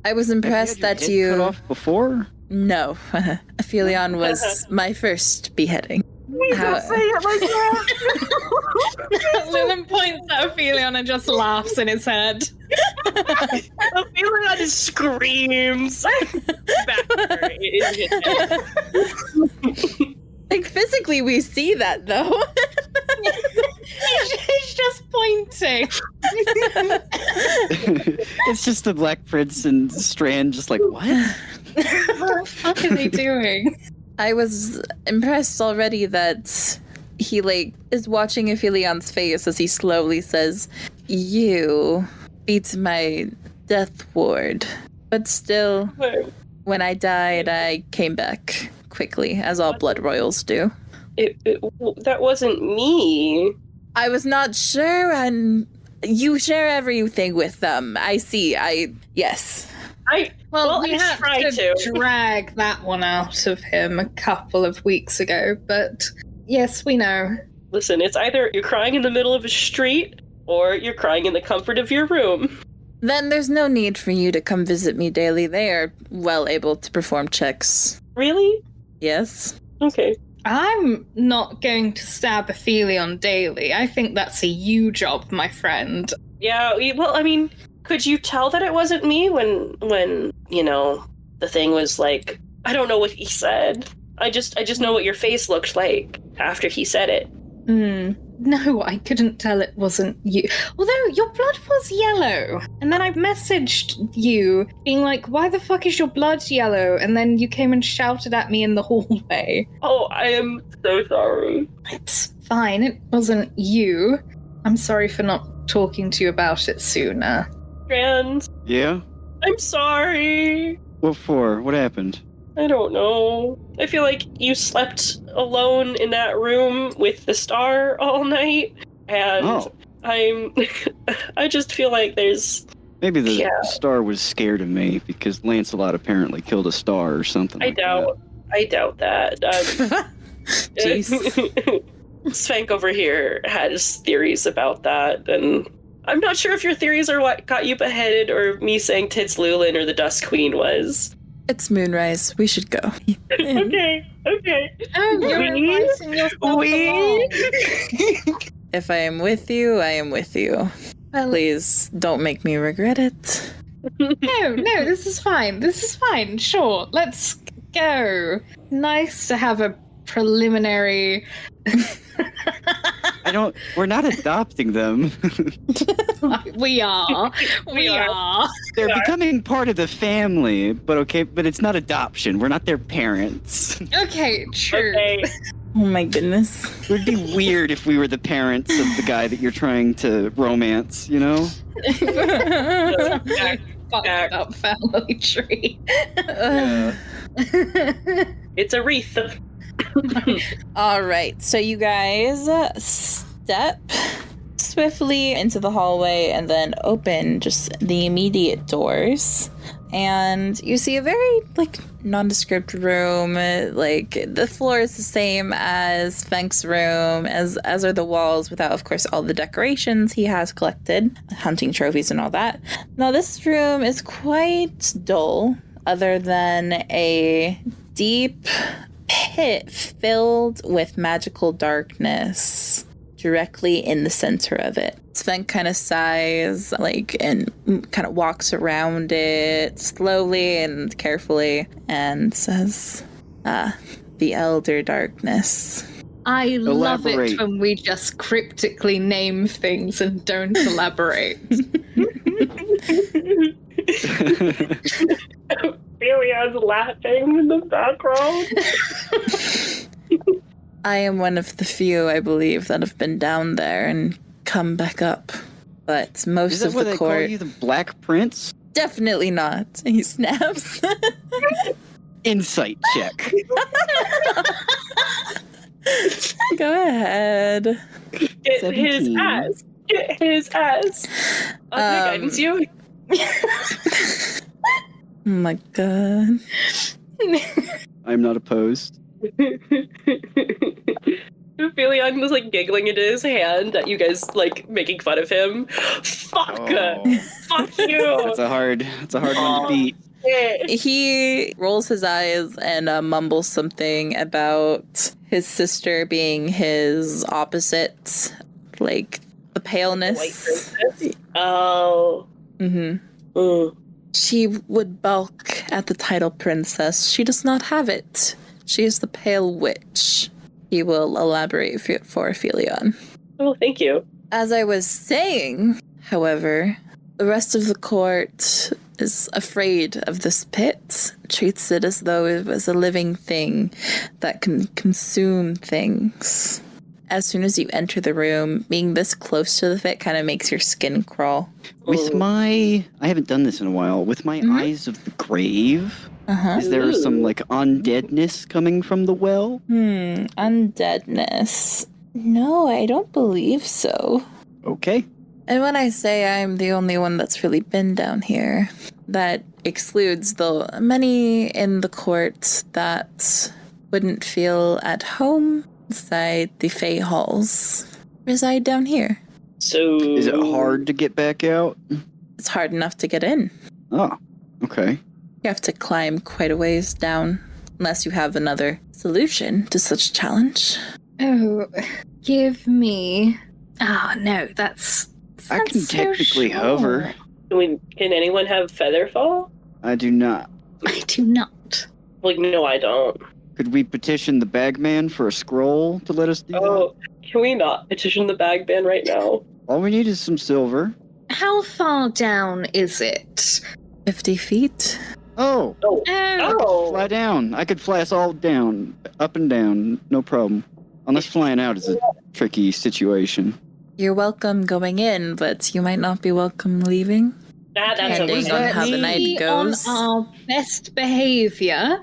I was impressed Have that you had your you... head cut off before? No. Aphelion was my first beheading. Please How- don't say it like that. Lulen points at Aphelion and just laughs in his head. Aphelion just screams. Back Like, physically, we see that, though. He's just pointing. It's just the Black Prince and Strand just like, what? What the fuck are they doing? I was impressed already that he, is watching Aphelion's face as he slowly says, "You beat my death ward. But still, when I died, I came back quickly, as all blood royals do." That wasn't me. I was not sure, and you share everything with them. I see. Yes. Well, we I had tried to to. drag that one out of him a couple of weeks ago, but yes, we know. Listen, it's either you're crying in the middle of a street or you're crying in the comfort of your room. Then there's no need for you to come visit me daily. They are well able to perform checks. Really? Yes. Okay. I'm not going to stab Aphelion daily. I think that's a you job, my friend. Yeah, well, I mean, could you tell that it wasn't me when the thing was like, I don't know what he said. I just know what your face looked like after he said it. No, I couldn't tell it wasn't you. Although your blood was yellow. And then I messaged you being like, why the fuck is your blood yellow? And then you came and shouted at me in the hallway. Oh, I am so sorry. It's fine. It wasn't you. I'm sorry for not talking to you about it sooner. Strand, Yeah? I'm sorry. What for? What happened? I don't know. I feel like you slept alone in that room with the star all night, and I just feel like there's... Maybe the star was scared of me because Lancelot apparently killed a star or something I doubt that. Jeez. Svank over here has theories about that, and I'm not sure if your theories are what got you beheaded or me saying Tits Lulen or the Dust Queen was. It's moonrise. We should go. Okay. Oh, you're inviting yourself along. If I am with you, I am with you. Well, Please don't make me regret it. no, this is fine. This is fine. Sure, let's go. Nice to have a preliminary... We're not adopting them. We are. We are. They're becoming part of the family, but it's not adoption. We're not their parents. Okay, true. Okay. Oh my goodness. It would be weird if we were the parents of the guy that you're trying to romance, you know? Fucked up family tree. It's a wreath. All right, so you guys step swiftly into the hallway and then open just the immediate doors. And you see a very, nondescript room. The floor is the same as Svank's room, as are the walls, without, of course, all the decorations he has collected, hunting trophies and all that. Now, this room is quite dull, other than a deep pit filled with magical darkness directly in the center of it. Sven kind of sighs, and kind of walks around it slowly and carefully and says, the Elder Darkness. I love Elaborate. it when we just cryptically name things and don't elaborate. Aphelion laughing in the background. I am one of the few, I believe, that have been down there and come back up. But most Is that of why the they court... call you the Black Prince? Definitely not. He snaps. Insight check. Go ahead. Get 17. his ass. Get his ass. Can I guidance you? Oh my god. I'm not opposed. Aphelion was like giggling into his hand at you guys like making fun of him. Fuck! Oh. Fuck you! That's a hard one to beat. He rolls his eyes and mumbles something about his sister being his opposite, like the paleness. Oh. Mm-hmm. Mm. She would balk at the title princess. She does not have it. She is the pale witch. He will elaborate for Aphelion. Oh, thank you. As I was saying, however, the rest of the court is afraid of this pit, treats it as though it was a living thing that can consume things. As soon as you enter the room, being this close to the pit kind of makes your skin crawl. With I haven't done this in a while, with my eyes of the grave, is there some like undeadness coming from the well? Undeadness. No, I don't believe so. Okay. And when I say I'm the only one that's really been down here, that excludes the many in the court that wouldn't feel at home inside the Fey halls reside down here. So Is it hard to get back out? It's hard enough to get in. Oh, okay. You have to climb quite a ways down, unless you have another solution to such a challenge. Oh, give me... Oh, no, I can technically hover. Can anyone have Featherfall? I do not. I do not. Like, no, I don't. Could we petition the bagman for a scroll to let us do that? Can we not petition the bag ban right now? All we need is some silver. How far down is it? 50 feet? Oh, Oh. fly down. I could fly us all down, up and down, no problem. Unless flying out is a tricky situation. You're welcome going in, but you might not be welcome leaving. That's Depending a on how the night Be goes. on our best behavior.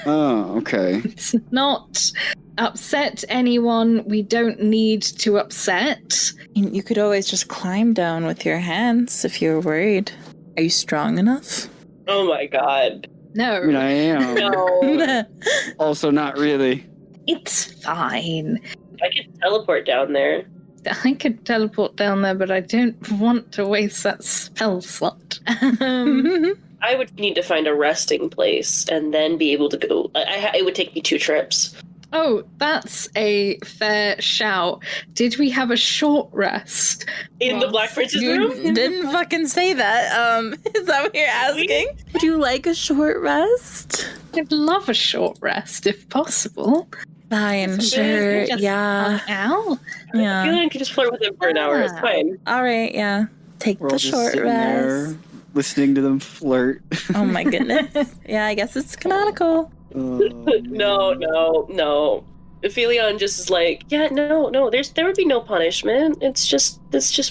Oh, okay. It's not upset anyone we don't need to upset. You could always just climb down with your hands if you're worried. Are you strong enough? Oh my god. No, I mean, I am. No. Also, not really. it's fine. I could teleport down there. I could teleport down there, but I don't want to waste that spell slot. I would need to find a resting place and then be able to go. It would take me 2 trips. Oh, that's a fair shout. Did we have a short rest? In the Black Prince's You room? didn't fucking say that. Is that what you're asking? Would you like a short rest? I'd love a short rest if possible. Fine, sure, Just yeah. hang out. I feel Yeah. like I could just flirt with him for an hour. It's fine. All right, yeah. Take We're the all just short sitting rest. there, listening to them flirt. Oh my goodness. Yeah, I guess it's canonical. No. Aphelion just is like, yeah, no. There would be no punishment. It's just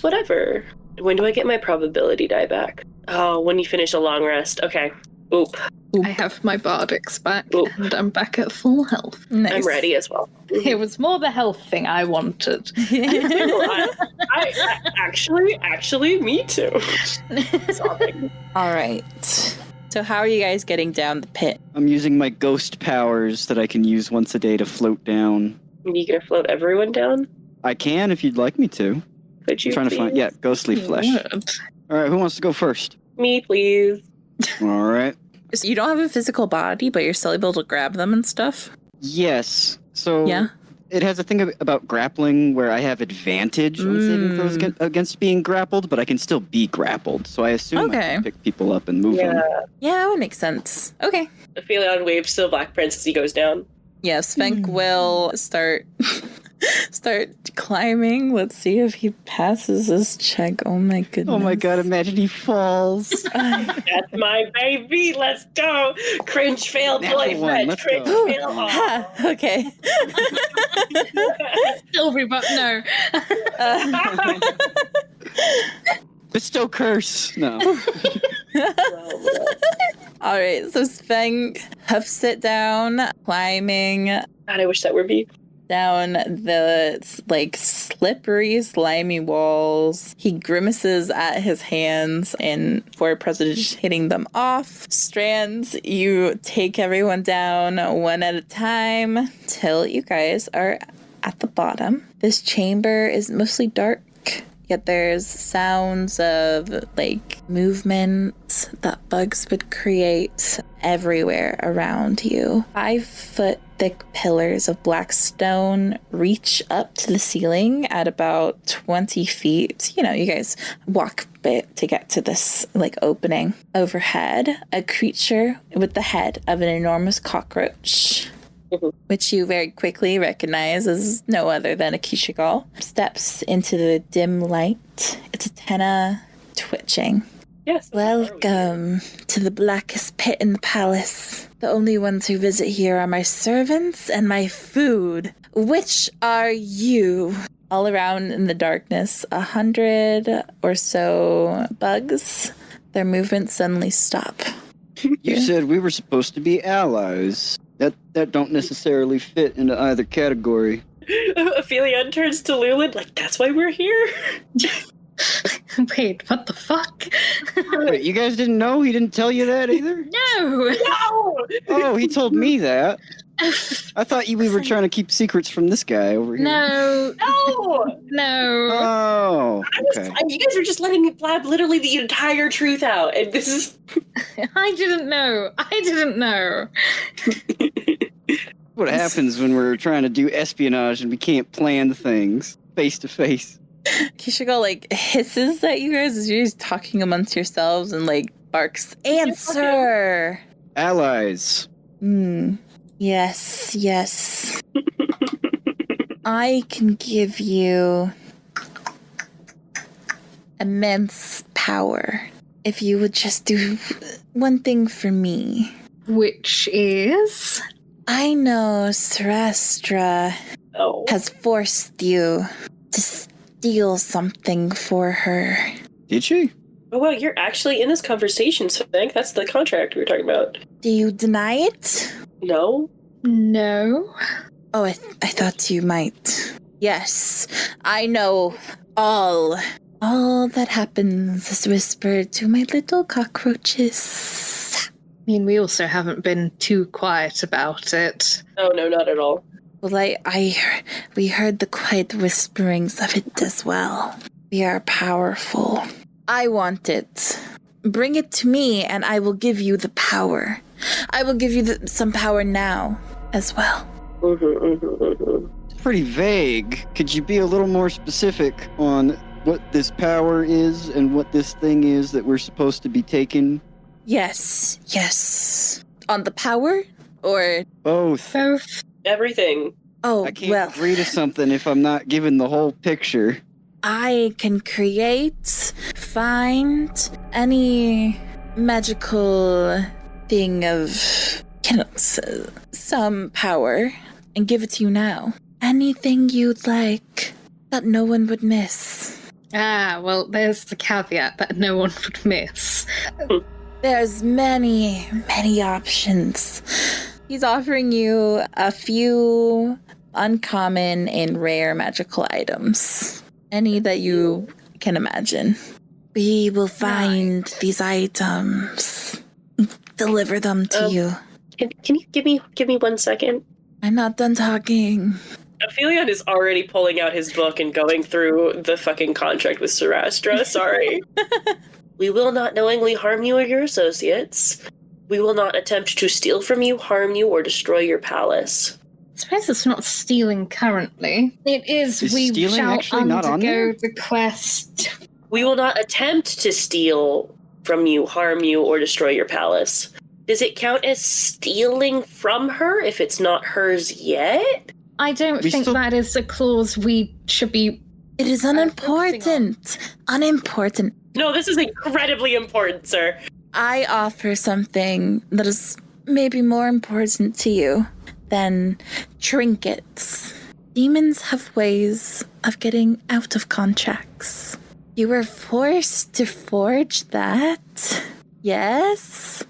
whatever. When do I get my probability die back? Oh, when you finish a long rest. Okay. Oop. I have my bardics back, Ooh. and I'm back at full health. Nice. I'm ready as well. It was more the health thing I wanted. I actually, me too. Sobbing. All right. So how are you guys getting down the pit? I'm using my ghost powers that I can use once a day to float down. Are you gonna float everyone down? I can if you'd like me to. Could you I'm trying to find, please? ghostly flesh. Word. All right, who wants to go first? Me, please. All right. So you don't have a physical body, but you're still able to grab them and stuff? Yes. So Yeah. it has a thing about grappling where I have advantage on saving throws against being grappled, but I can still be grappled. So I assume I Okay. can pick people up and move them. Yeah, that would make sense. Okay. Aphelion waves to the Black Prince as he goes down. Yeah, Svenk will start start climbing. Let's see if he passes this check. Oh my goodness. Oh my god, imagine he falls. That's my baby. Let's go. Cringe fail boyfriend. Cringe fail. Ha, okay. Silvery, but no. Bestow curse. No. All right, so Sveng huffs it down, climbing God, I wish that were me. down the slippery, slimy walls. He grimaces at his hands and for President hitting them off. Strands, you take everyone down one at a time till you guys are at the bottom. This chamber is mostly dark. Yet there's sounds of movement that bugs would create everywhere around you. 5-foot thick pillars of black stone reach up to the ceiling at about 20 feet. You guys walk a bit to get to this opening. Overhead, a creature with the head of an enormous cockroach, which you very quickly recognize as no other than a Kishigal, steps into the dim light, its antenna twitching. Yes. Welcome to the blackest pit in the palace. The only ones who visit here are my servants and my food. Which are you? All around in the darkness, 100 or so bugs. Their movements suddenly stop. You said we were supposed to be allies. That don't necessarily fit into either category. Aphelion turns to Lulen, that's why we're here? Wait, what the fuck? Wait, you guys didn't know? He didn't tell you that either? No! No! Oh, he told me that. I thought we were trying to keep secrets from this guy over here. No! No! No! Oh, okay. You guys are just letting me blab literally the entire truth out, and this is... I didn't know. What happens when we're trying to do espionage and we can't plan things face to face? Kishigal hisses at you guys as you're just talking amongst yourselves and barks, "Answer!" Allies. Yes. I can give you immense power if you would just do one thing for me. Which is? I know Sarastra has forced you to steal something for her. Did she? Oh, wow, you're actually in this conversation, so I think that's the contract we were talking about. Do you deny it? No? No. Oh, I thought you might. Yes, I know all that happens is whispered to my little cockroaches. I mean, we also haven't been too quiet about it. Oh, no, not at all. Well, we heard the quiet whisperings of it as well. We are powerful. I want it. Bring it to me, and I will give you the power. I will give you some power now as well. It's pretty vague. Could you be a little more specific on what this power is and what this thing is that we're supposed to be taking? Yes. On the power, or? Both. Everything. Oh, I can't agree to something if I'm not given the whole picture. I can find any magical thing of some power and give it to you now. Anything you'd like that no one would miss. Ah, well, there's the caveat that no one would miss. There's many options. He's offering you a few uncommon and rare magical items. Any that you can imagine. We will find these items. Deliver them to you. Can you give me 1 second? I'm not done talking. Aphelion is already pulling out his book and going through the fucking contract with Sarastra. Sorry. We will not knowingly harm you or your associates. We will not attempt to steal from you, harm you, or destroy your palace. I suppose it's not stealing currently. It is we shall undergo the quest. We will not attempt to steal from you, harm you, or destroy your palace. Does it count as stealing from her if it's not hers yet? I don't think that is a clause we should be... It is unimportant. Unimportant. No, this is incredibly important, sir. I offer something that is maybe more important to you than trinkets. Demons have ways of getting out of contracts. You were forced to forge that. Yes?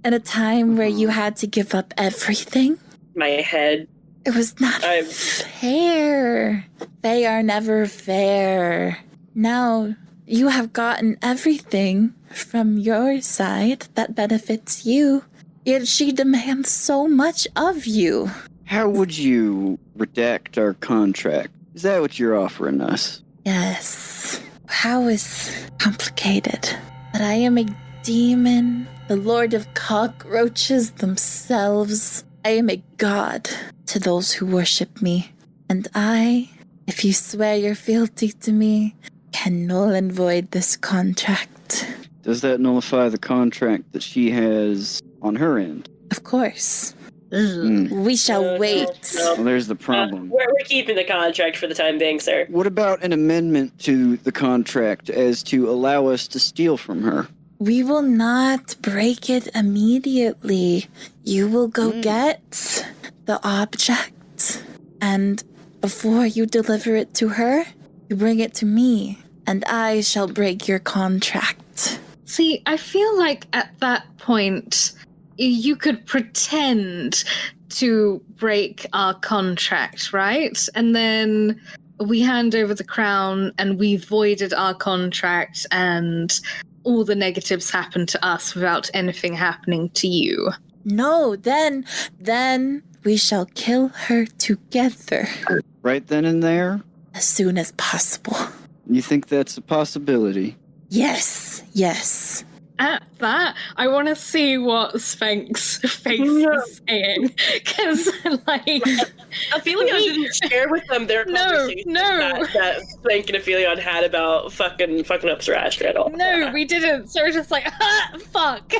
At a time where you had to give up everything. My head. It was not fair. They are never fair. Now, you have gotten everything from your side that benefits you. Yet she demands so much of you. How would you redact our contract? Is that what you're offering us? Yes. How is complicated? But I am a demon, the Lord of Cockroaches themselves. I am a god to those who worship me. And I, if you swear your fealty to me, can null and void this contract. Does that nullify the contract that she has on her end? Of course. We shall wait. No. Well, there's the problem. We're keeping the contract for the time being, sir. What about an amendment to the contract as to allow us to steal from her? We will not break it immediately. You will go get the object, and before you deliver it to her, you bring it to me, and I shall break your contract. See, I feel like at that point, you could pretend to break our contract, right? And then we hand over the crown and we voided our contract and all the negatives happen to us without anything happening to you. No, then we shall kill her together. Right then and there? As soon as possible. You think that's a possibility? Yes. At that, I want to see what Sphinx's face is saying. Because, Aphelion didn't share with them their conversation that Sphinx and Aphelion had about fucking up Sarastra at all. No, we didn't. So we're just like, fuck.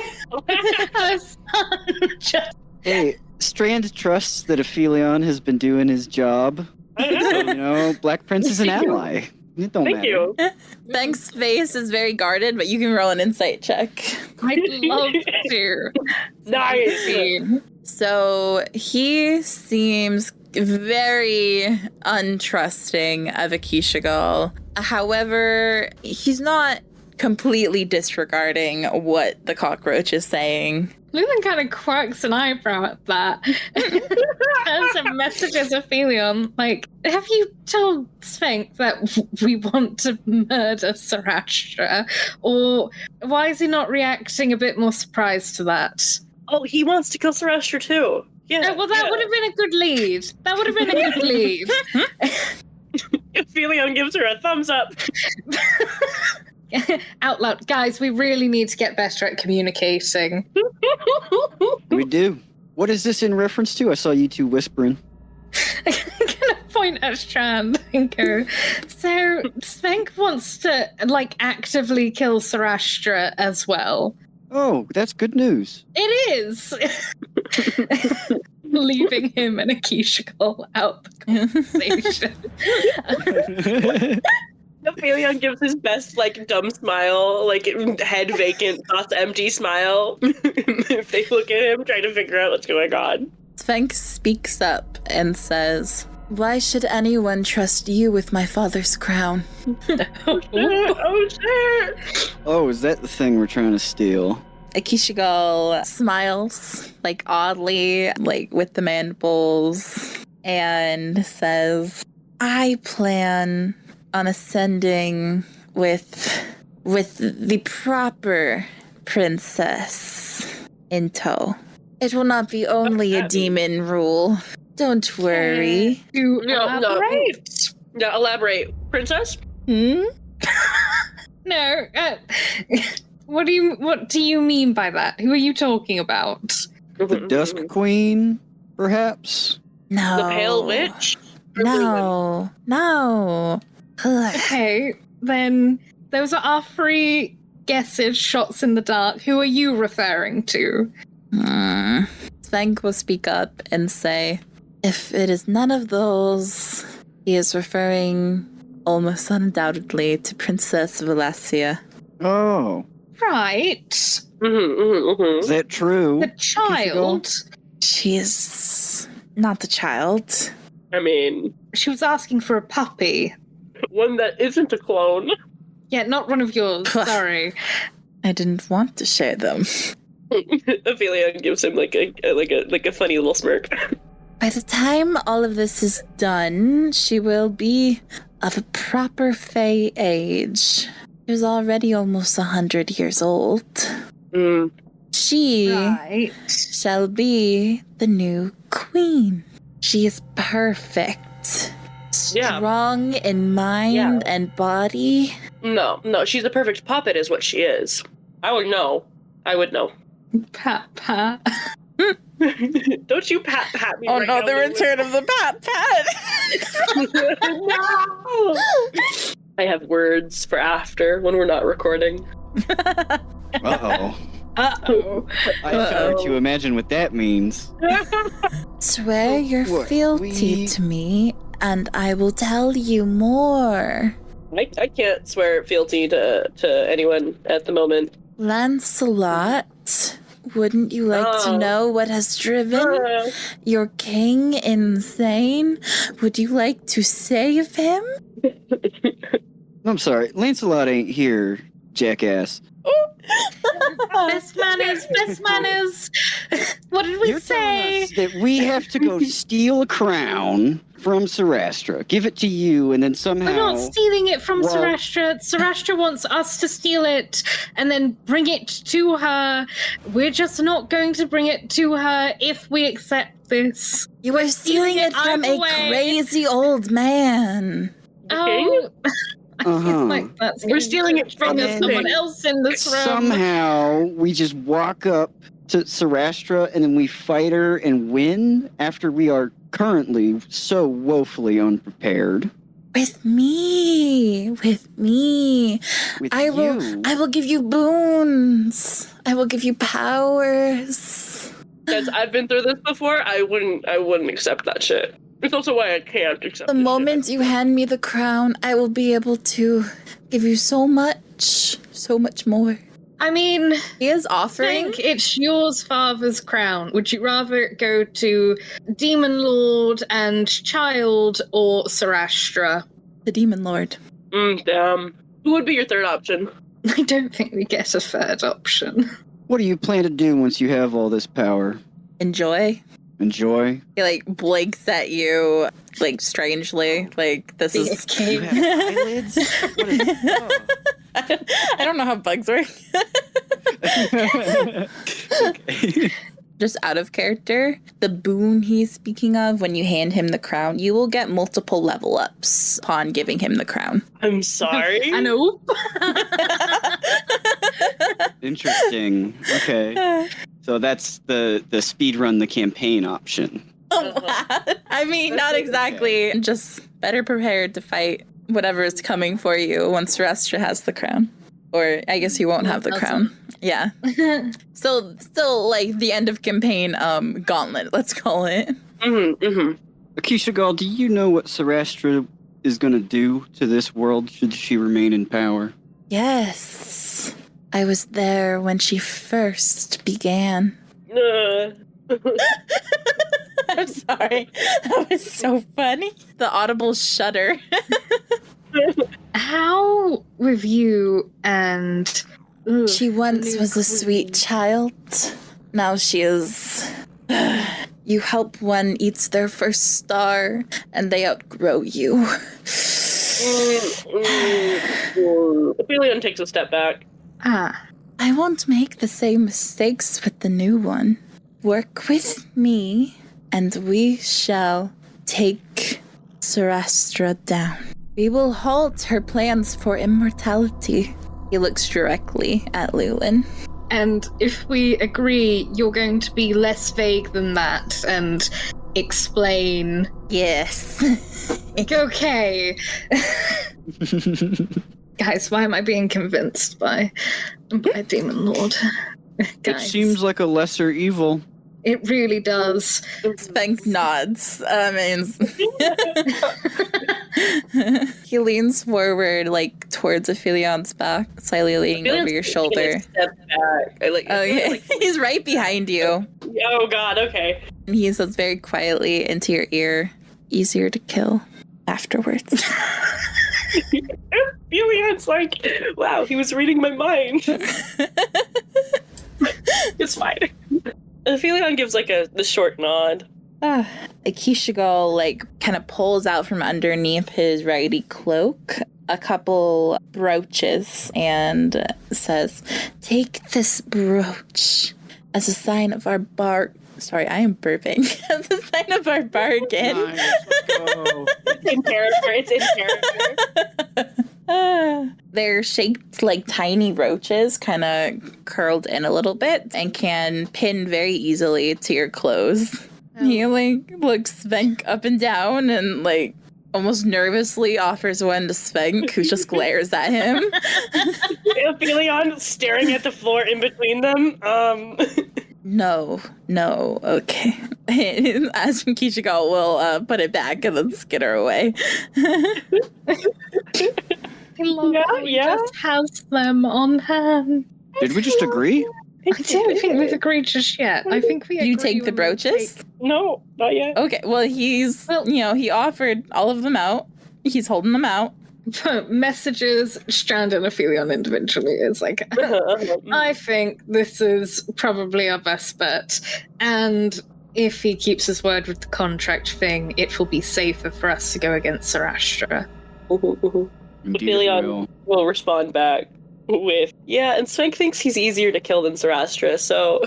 Hey, Strand trusts that Aphelion has been doing his job. Black Prince is an ally. It don't matter. You. Thanks' face is very guarded, but you can roll an insight check. I'd love to. Nice. So he seems very untrusting of Akishigal. However, he's not completely disregarding what the cockroach is saying. Lulen kind of quirks an eyebrow at that. As a message as Aphelion, have you told Sphinx that we want to murder Sarastra? Or why is he not reacting a bit more surprised to that? Oh, he wants to kill Sarastra too. Yeah. Well, that would have been a good lead. Aphelion gives her a thumbs up. Out loud. Guys, we really need to get better at communicating. We do. What is this in reference to? I saw you two whispering. I'm gonna point at Strand and go, so Svenk wants to, actively kill Sarastra as well. Oh, that's good news. It is! Leaving him and Akishigal out the conversation. Aphelion gives his best, dumb smile, head vacant, thoughts empty smile. If they look at him, trying to figure out what's going on. Sphinx speaks up and says, "Why should anyone trust you with my father's crown?" Oh, shit! Oh, is that the thing we're trying to steal? Akishigal smiles, oddly, with the mandibles, and says, "I plan on ascending with the proper princess in tow. It will not be only a demon rule. Don't worry." Elaborate. No, elaborate. Princess? No. What do you mean by that? Who are you talking about? The Dusk Queen, perhaps? No. The Pale Witch? No. Okay, then those are our three guesses, shots in the dark. Who are you referring to? Svenk will speak up and say, If it is none of those, he is referring almost undoubtedly to Princess Valencia. Oh. Right. Is that true? The child. She is not the child. I mean, She was asking for a puppy. one that isn't a clone. Yeah, not one of yours. Sorry. I didn't want to share them. Aphelion gives him like a funny little smirk. By the time all of this is done, she will be of a proper Fae age. She was already almost 100 years old. She shall be the new queen. She is perfect. Strong in mind and body. No, she's a perfect puppet is what she is. I would know. Pat. Don't you pat me. Oh right no, now, the Lulen. return of the pat. No! I have words for after when we're not recording. Uh-oh. Uh-oh. I shudder to imagine what that means. Swear your fealty to me, and I will tell you more. I can't swear fealty to anyone at the moment. Lancelot, wouldn't you like to know what has driven your king insane? Would you like to save him? I'm sorry, Lancelot ain't here, jackass. Best manners. What did we You're telling say? us that we have to go steal a crown from Sarastra, give it to you, and then somehow... We're not stealing it from Well- Sarastra. Sarastra wants us to steal it and then bring it to her. We're just not going to bring it to her if we accept this. You are stealing it from a either way. crazy old man. Oh, I feel like that's We're stealing it from someone else in this room. Somehow, we just walk up to Sarastra, and then we fight her and win after we are currently so woefully unprepared. With me. With I will give you boons. I will give you powers. Guys, I've been through this before. I wouldn't accept that shit. It's also why I can't accept The this moment you hand me the crown, I will be able to give you so much more. I mean, He is I offering. think it's yours father's crown. Would you rather it go to Demon Lord and Child or Sarastra? The Demon Lord. Damn. Who would be your third option? I don't think we get a third option. What do you plan to do once you have all this power? Enjoy. Enjoy? He like blinks at you like strangely. Like this is You have eyelids? What is... Oh. I don't know how bugs work. Okay. Just out of character, the boon he's speaking of when you hand him the crown, you will get multiple level ups upon giving him the crown. I'm sorry. I know. Interesting. Okay. So that's the speed run the campaign option. I mean, not exactly. Just better prepared to fight whatever is coming for you once Rastra has the crown. Or I guess you won't have the crown. Yeah. So still like the end of campaign gauntlet, let's call it. Akeisha Gall, do you know what Sarastra is going to do to this world should she remain in power? Yes. I was there when she first began. I'm sorry. That was so funny. The audible shudder. How with you and... She once was a sweet child. Now she is... You help one eats their first star, and they outgrow you. Aphelion takes a step back. I won't make the same mistakes with the new one. Work with me, and we shall take Sarastra down. We will halt her plans for immortality. He looks directly at Lulen. And if we agree, you're going to be less vague than that and explain. Yes. Okay. Guys, why am I being convinced by Demon Lord? It Guys. seems like a lesser evil. It really does. Spank nods. He leans forward, like towards Aphelion's back, slightly leaning over your shoulder. Step back. Okay, he's right behind you. Oh God. Okay. And he says very quietly into your ear, "Easier to kill afterwards." Aphelion's like, wow, he was reading my mind. It's fine. Aphelion gives like the short nod. Akishigal like kind of pulls out from underneath his righty cloak a couple brooches and says, "Take this brooch as a sign of our Sorry, I am burping. As a sign of our bargain." Nice. Let's go. It's in character. They're shaped like tiny roaches, kind of curled in a little bit, and can pin very easily to your clothes. Oh. He like looks Svenk up and down and like almost nervously offers one to Svenk, who just glares at him. Aphelion staring at the floor in between them. No, okay. As Kishigal will put it back and then skitter away. I love how he just has them on hand. Did we just agree? I don't think we've agreed just yet. I think we agree. You take the brooches? No, not yet. Okay, well, he offered all of them out. He's holding them out. Messages Strand and Aphelion individually is like, I think this is probably our best bet. And if he keeps his word with the contract thing, it will be safer for us to go against Sarastra. Aphelion will respond back with, yeah, and Svenk thinks he's easier to kill than Sarastra, so...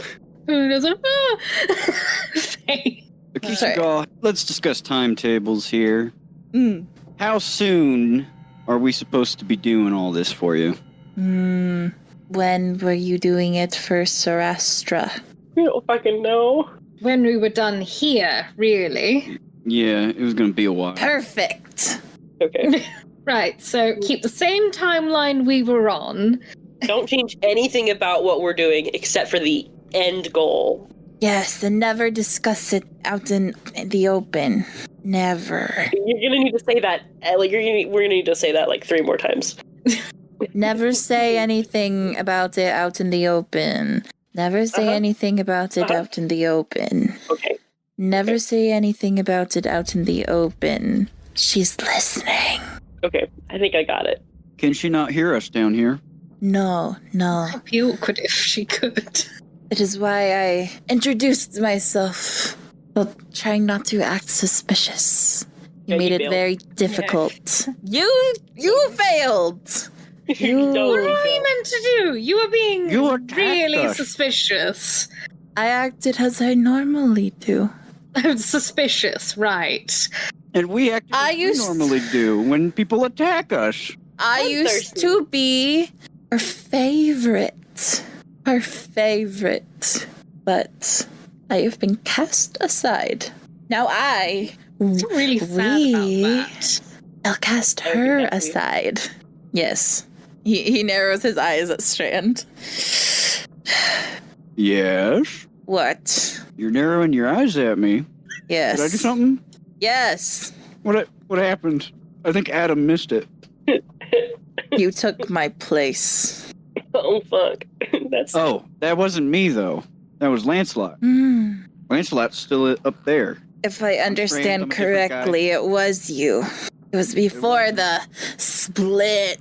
Akishigal, let's discuss timetables here. Mm. How soon are we supposed to be doing all this for you? When were you doing it for Sarastra? We don't fucking know. When we were done here, really. Yeah, it was going to be a while. Perfect. Okay. Right, so keep the same timeline we were on. Don't change anything about what we're doing except for the end goal. Yes, and never discuss it out in the open. Never. You're gonna need to say that. We're gonna need to say that like 3 more times. Never say anything about it out in the open. Never say anything about it out in the open. Okay. Never say anything about it out in the open. She's listening. Okay, I think I got it. Can she not hear us down here? No. It'd be awkward if she could. It is why I introduced myself, while trying not to act suspicious. You made it very difficult. Yeah. You failed. What are you meant to do? You are being really suspicious. I acted as I normally do. Suspicious, right. And we act as we normally do when people attack us. I used to be her favorite. But I have been cast aside. Now I really sad about that. I'll cast her aside. Yes. He narrows his eyes at Strand. Yes? What? You're narrowing your eyes at me. Yes. Did I do something? Yes. What happened? I think Adam missed it. You took my place. Oh, fuck. That wasn't me, though. That was Lancelot. Lancelot's still up there. If I understand correctly, it was you. It was before the split.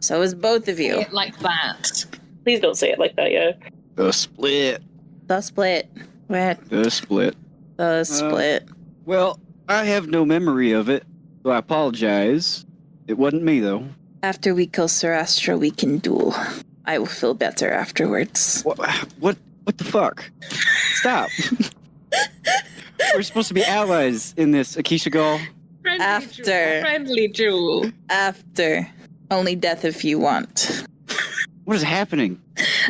So it was both of you. Say it like that. Please don't say it like that, yeah. The split. The split. What? The split. The split. Well, I have no memory of it, so I apologize. It wasn't me, though. After we kill Sarastra, we can duel. I will feel better afterwards. What the fuck? Stop. We're supposed to be allies in this, Akishigal. Friendly duel. After. Only death if you want. What is happening?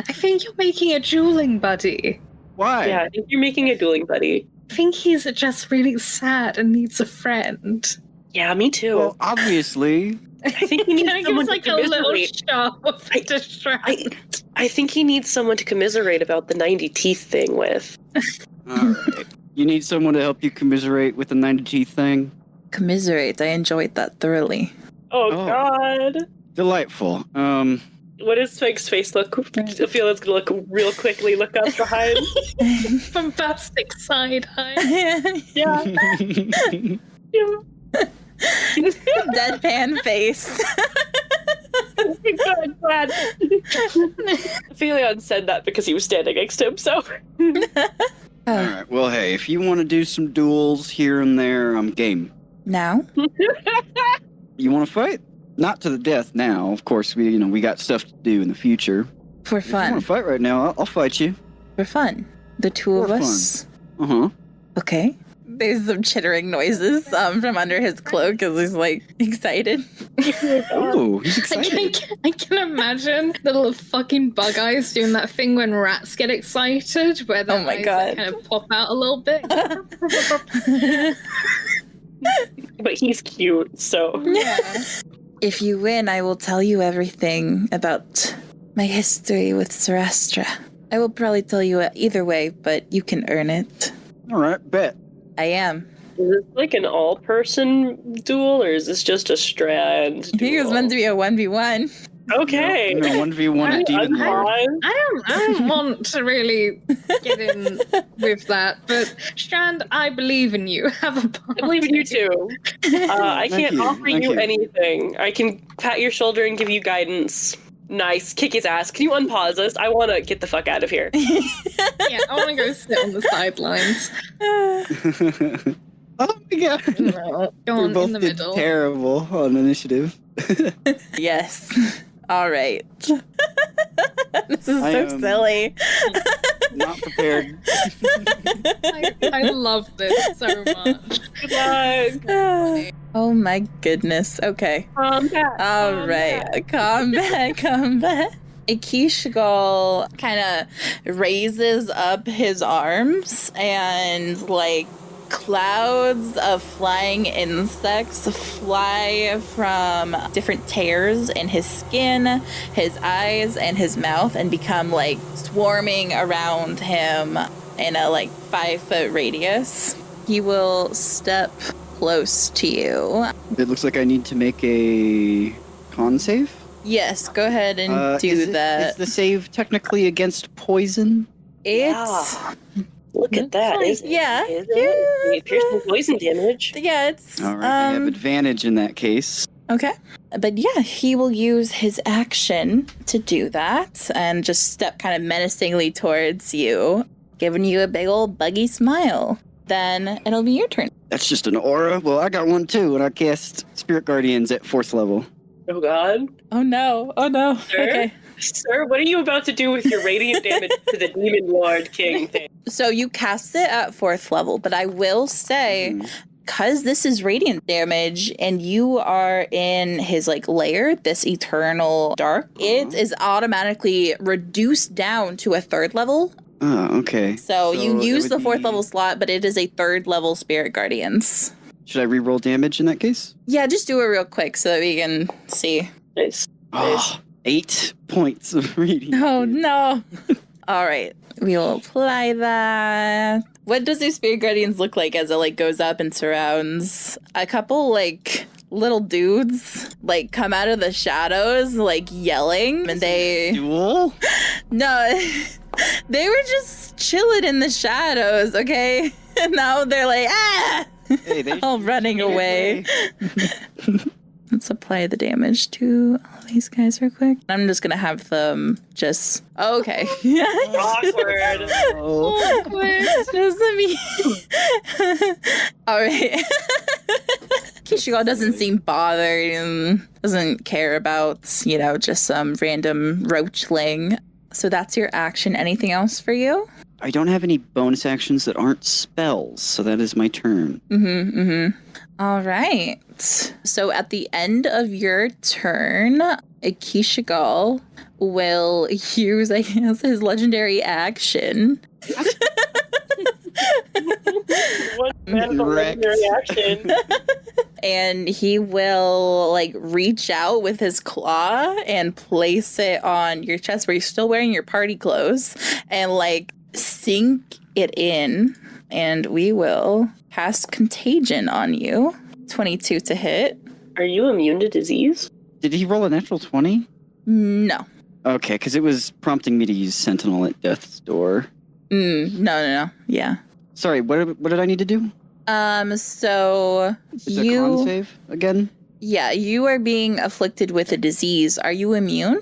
I think you're making a dueling buddy. Why? Yeah, I think you're making a dueling buddy. I think he's just really sad and needs a friend. Yeah, me too. Well, obviously. I think he needs someone like to a little commiserate. shove to Strand. I think he needs someone to commiserate about the 90 teeth thing with. All right. You need someone to help you commiserate with the 90 teeth thing? Commiserate. I enjoyed that thoroughly. Oh. God. Delightful. What does Spike's face look? Aphelia's gonna look real quickly, look up behind. Bombastic side eye. Yeah. Deadpan face. Good, glad. Aphelion said that because he was standing next to him, so. All right. Well, hey, if you want to do some duels here and there, I'm game. Now? You want to fight? Not to the death now. Of course, we got stuff to do in the future. For If you want fun. to fight right now, I'll fight you. For fun. The two of For us. Uh-huh. Okay. There's some chittering noises from under his cloak because he's like excited. Oh, he's I excited. can imagine the little fucking bug eyes doing that thing when rats get excited, where their Oh my eyes God. kind of pop out a little bit. But he's cute, so. Yeah. If you win, I will tell you everything about my history with Sarastra. I will probably tell you either way, but you can earn it. All right, bet. I am. Is this like an all-person duel, or is this just a Strand I think it was meant to be a 1v1. Okay. No, 1v1 at Demon Lord. I don't want to really get in with that, but Strand, I believe in you. Have a party. I believe in you too. I Thank can't you, offer thank you you. anything. I can pat your shoulder and give you guidance. Nice. Kick his ass. Can you unpause us? I want to get the fuck out of here. Yeah, I want to go sit on the sidelines. Oh my god. No, go We on both in the did middle. terrible on initiative. Yes. All right. This is I so am- silly. Not prepared. I love this so much. Good luck. Oh my goodness. Okay. Combat. All right. Combat. Ikishgal kind of raises up his arms and like clouds of flying insects fly from different tears in his skin, his eyes, and his mouth and become like swarming around him in a like 5-foot radius. He will step close to you. It looks like I need to make a con save. Yes, go ahead and do Is that. the save technically against poison? It's Look at that. Is it? Yeah. Is it? Piercing poison damage. yeah, it's All right, I have advantage in that case. okay. But yeah, he will use his action to do that and just step kind of menacingly towards you, giving you a big old buggy smile. Then it'll be your turn. That's just an aura. Well, I got one too, and I cast Spirit Guardians at 4th level. Oh god. Oh no. Sir? Okay. Sir, what are you about to do with your radiant damage to the Demon Lord King thing? So you cast it at 4th level, but I will say, because this is radiant damage and you are in his like lair, this eternal dark, it is automatically reduced down to a 3rd level. Oh, okay. So you it use would the 4th be- level slot, but it is a 3rd level Spirit Guardians. Should I reroll damage in that case? Yeah, just do it real quick so that we can see. Nice. Oh, 8 points of reading. Oh no. All right, we will apply that. What does your Spirit Guardians look like as it like goes up and surrounds? A couple like little dudes like come out of the shadows like yelling, and they Duel? no, they were just chilling in the shadows. Okay, and now they're like Hey, they all running away. Let's apply the damage to all these guys real quick. I'm just gonna have them just okay. Awkward. Oh. Just me. All right. Kishigo doesn't seem bothered and doesn't care about, just some random roachling. So that's your action. Anything else for you? I don't have any bonus actions that aren't spells, so that is my turn. All right. So at the end of your turn, Ikishigal will use, I guess, his legendary action. One man of a Correct. legendary action. and he will like reach out with his claw and place it on your chest where you're still wearing your party clothes and like sink it in, and we will cast Contagion on you. 22 to hit. Are you immune to disease? Did he roll a natural 20? No. Okay, because it was prompting me to use Sentinel at Death's Door. No. Yeah. Sorry, what did I need to do? So Is it a con save again? Yeah, you are being afflicted with a disease. Are you immune?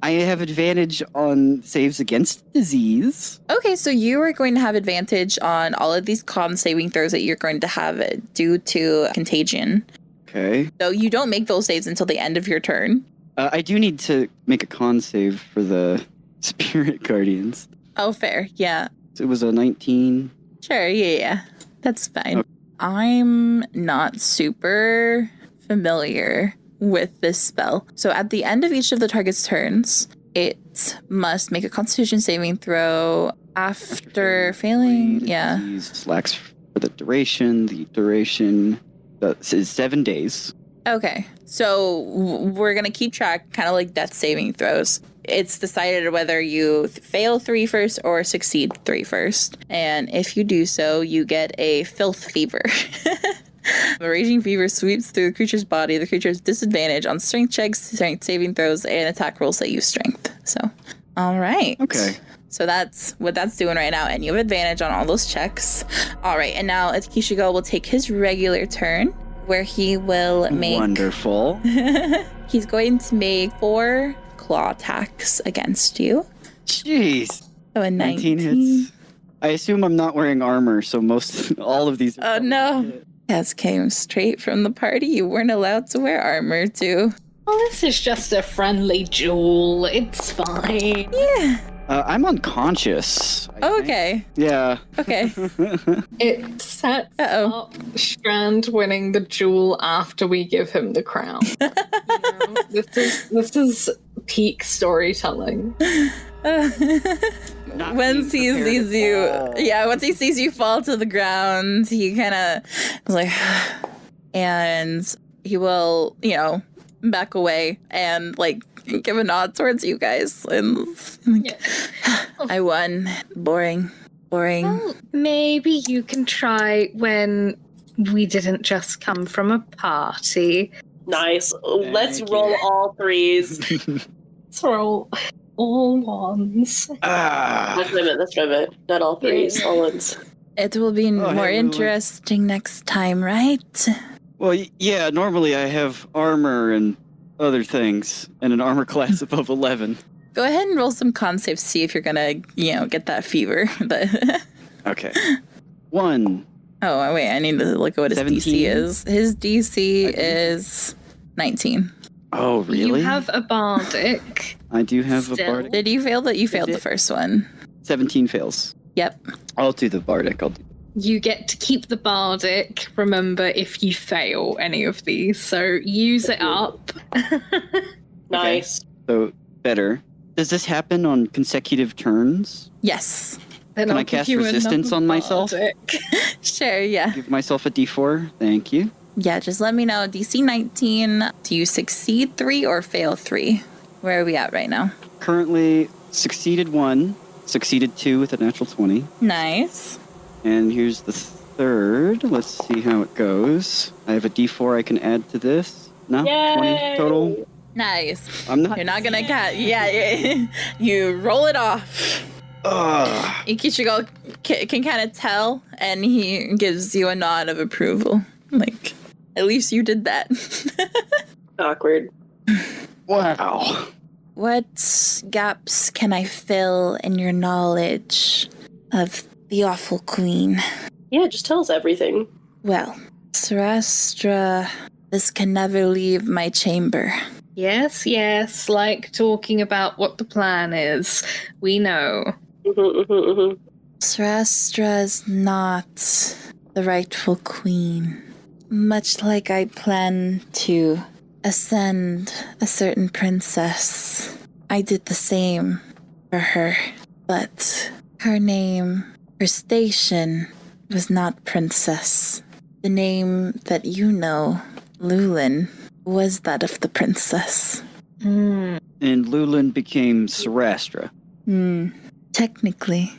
I have advantage on saves against disease. Okay, so you are going to have advantage on all of these con saving throws that you're going to have due to Contagion. Okay. So you don't make those saves until the end of your turn. I do need to make a con save for the Spirit Guardians. Oh, fair. Yeah. So it was a 19. Sure. Yeah. That's fine. Okay. I'm not super familiar with this spell. So at the end of each of the target's turns, it must make a Constitution saving throw after failing. Yeah. Disease lacks for the duration. The duration is 7 days. Okay. So we're going to keep track, kind of like death saving throws. It's decided whether you fail 3 first or succeed 3 first. And if you do so, you get a filth fever. A raging fever sweeps through the creature's body. The creature has disadvantage on strength checks, strength saving throws, and attack rolls that use strength. So, all right. Okay. So that's what that's doing right now. And you have advantage on all those checks. All right. And now Kishigo will take his regular turn where he will make... Wonderful. He's going to make 4 claw attacks against you. Jeez. So a 19 hits. I assume I'm not wearing armor, so all of these are... Oh, no. That came straight from the party. You weren't allowed to wear armor, too. Well, this is just a friendly duel. It's fine. Yeah. I'm unconscious. Okay. Yeah. Okay. It sets up Strand winning the duel after we give him the crown. This is peak storytelling. Once he sees you fall to the ground, he kind of is like, and he will, back away and like give a nod towards you guys and like, I won. Boring. Well, maybe you can try when we didn't just come from a party. Nice. Let's roll all 3s. Let's roll all 1s. That's what I meant. Not all 3s, all 1s. It will be more interesting next time, right? Well, yeah, normally I have armor and other things, and an armor class above 11. Go ahead and roll some con saves, see if you're gonna, get that fever. But Okay. 1. Oh, wait, I need to look at what his 17? DC is. His DC is 19. Oh, really? You have a bardic. I do have Still. a bardic. Did you fail that? You failed the first one. 17 fails. Yep. I'll do the bardic. You get to keep the bardic, remember, if you fail any of these. So use it up. Nice. Okay. So, better. Does this happen on consecutive turns? Yes. Then Can I'll I cast give you resistance another on myself? bardic. Sure, yeah. Give myself a d4. Thank you. Yeah, just let me know. DC 19, do you succeed 3 or fail 3? Where are we at right now? Currently, succeeded 1, succeeded 2 with a natural 20. Nice. And here's the third. Let's see how it goes. I have a d4 I can add to this. No? Yay! 20 total? Nice. I'm not... You're not gonna cat. Yeah. You roll it off. Ikishigo can kind of tell, and he gives you a nod of approval. Like, at least you did that. Awkward. Wow. What gaps can I fill in your knowledge of the awful queen? Yeah, just tell us everything. Well, Sarastra, this can never leave my chamber. Yes, like talking about what the plan is. We know. Sarastra is not the rightful queen. Much like I plan to ascend a certain princess, I did the same for her. But her name, her station, was not princess. The name that you know Lulen was that of the princess. Hmm. And Lulen became Sarastra. Technically.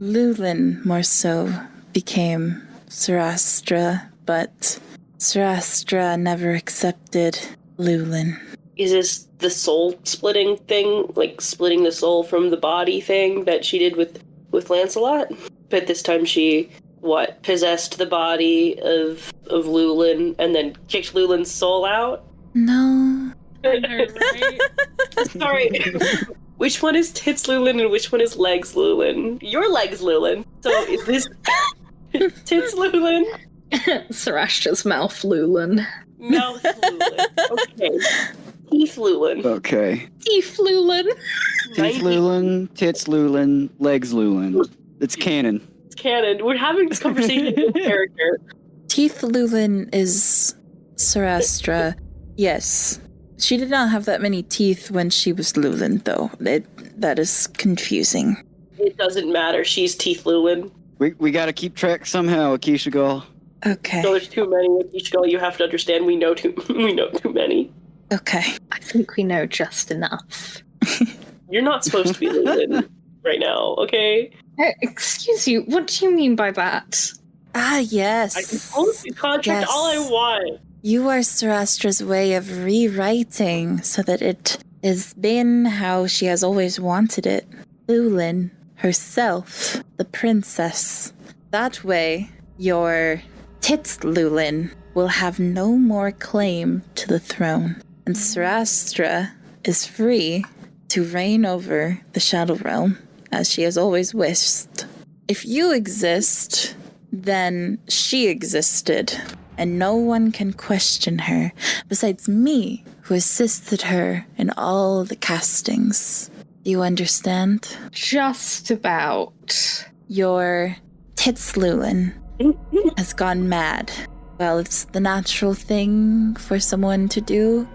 Lulen more so became Sarastra, but Sarastra never accepted Lulen. Is this the soul splitting thing? Like splitting the soul from the body thing that she did with Lancelot? But this time she, possessed the body of Lulen and then kicked Lulen's soul out? No. I know, right? Sorry. Which one is tits Lulen and which one is legs Lulen? Your legs Lulen. So is this tits Lulen? Sarastra's mouth Lulen. Mouth Lulen. Okay. Teeth Lulen. Okay. Teeth Lulen. Teeth Lulen, tits Lulen, legs Lulen. It's canon. It's canon. We're having this conversation with character. Teeth Lulen is Sarastra. Yes. She did not have that many teeth when she was Lulen, though. That is confusing. It doesn't matter. She's Teeth Lulen. We gotta keep track somehow, Akeisha Gull. Okay. So there's too many with each girl. You have to understand we know too many. Okay. I think we know just enough. You're not supposed to be Lulen right now, okay? Excuse you, what do you mean by that? Ah, I can yes. honestly contract Yes. all I want. You are Sarastra's way of rewriting so that it has been how she has always wanted it. Lulen herself, the princess. That way, your tits Lulen will have no more claim to the throne. And Sarastra is free to reign over the Shadow Realm, as she has always wished. If you exist, then she existed. And no one can question her, besides me, who assisted her in all the castings. Do you understand? Just about. Your tits Lulen has gone mad. Well, it's the natural thing for someone to do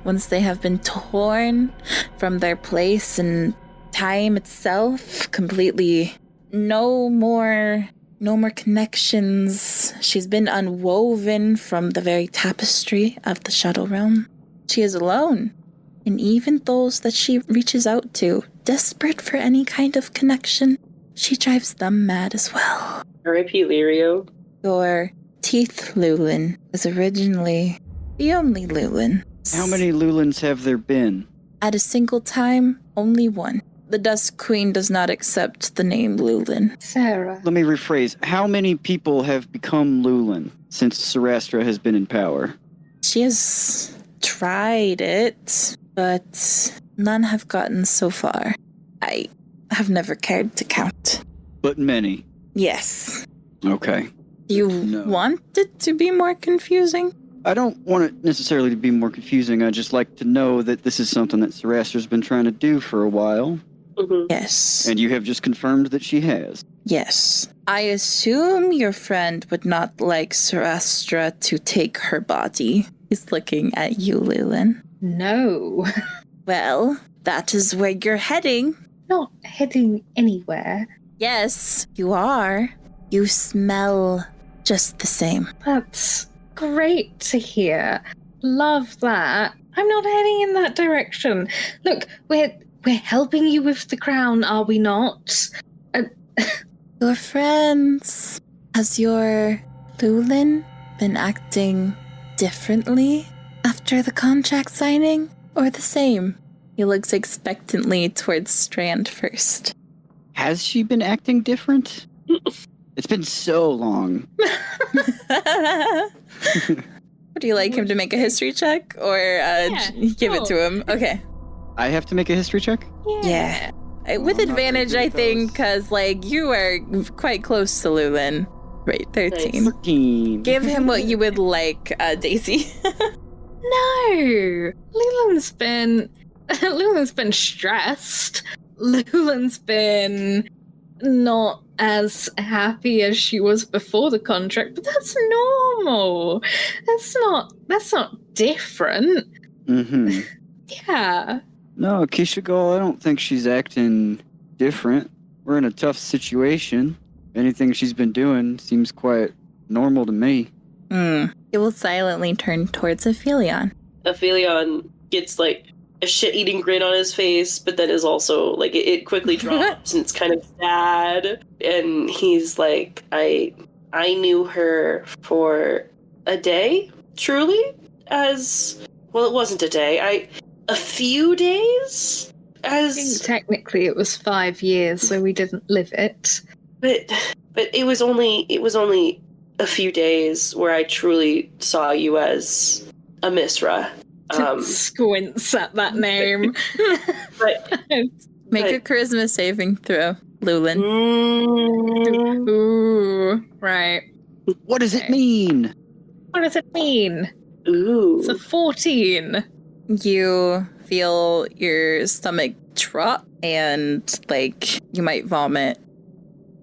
once they have been torn from their place in time itself, completely no more connections. She's been unwoven from the very tapestry of the Shadow Realm. She is alone. And even those that she reaches out to, desperate for any kind of connection, she drives them mad as well. R.I.P. Lirio. Your teeth Lulen was originally the only Lulen. How many Lulens have there been? At a single time, only one. The Dusk Queen does not accept the name Lulen. Sarah. Let me rephrase. How many people have become Lulen since Sarastra has been in power? She has tried it, but none have gotten so far. I have never cared to count. But many. Yes. Okay. You No. want it to be more confusing? I don't want it necessarily to be more confusing. I just like to know that this is something that Sarastra's been trying to do for a while. Mm-hmm. Yes. And you have just confirmed that she has. Yes. I assume your friend would not like Sarastra to take her body. He's looking at you, Lulen. No. Well, that is where you're heading. Not heading anywhere. Yes, you are. You smell just the same. That's great to hear. Love that. I'm not heading in that direction. Look, we're helping you with the crown, are we not? Your friends. Has your Lulen been acting differently after the contract signing? Or the same? He looks expectantly towards Strand first. Has she been acting different? It's been so long. Would you like him to make a history check? Or give it to him? Okay. I have to make a history check? Yeah. With I'm not very advantage, good I at think, those. because, you are quite close to Lulen. Right, 13. 13. Give him what you would like, Daisy. No. Lulen's been stressed. Lulen's been not as happy as she was before the contract, but that's normal. That's not different. Mm-hmm. Yeah. No, Keisha Gull, I don't think she's acting different. We're in a tough situation. Anything she's been doing seems quite normal to me. It will silently turn towards Aphelion. Aphelion gets like a shit-eating grin on his face, but then is also like it quickly drops and it's kind of sad. And he's like, I knew her for a day, truly, as well. It wasn't a day. A few days. As technically, it was 5 years, so we didn't live it. But it was only a few days where I truly saw you as a Misra. Squints at that name. Make a charisma saving throw, Lulen. Ooh, right. What does it mean? What does it mean? Ooh. It's a 14. You feel your stomach drop and like you might vomit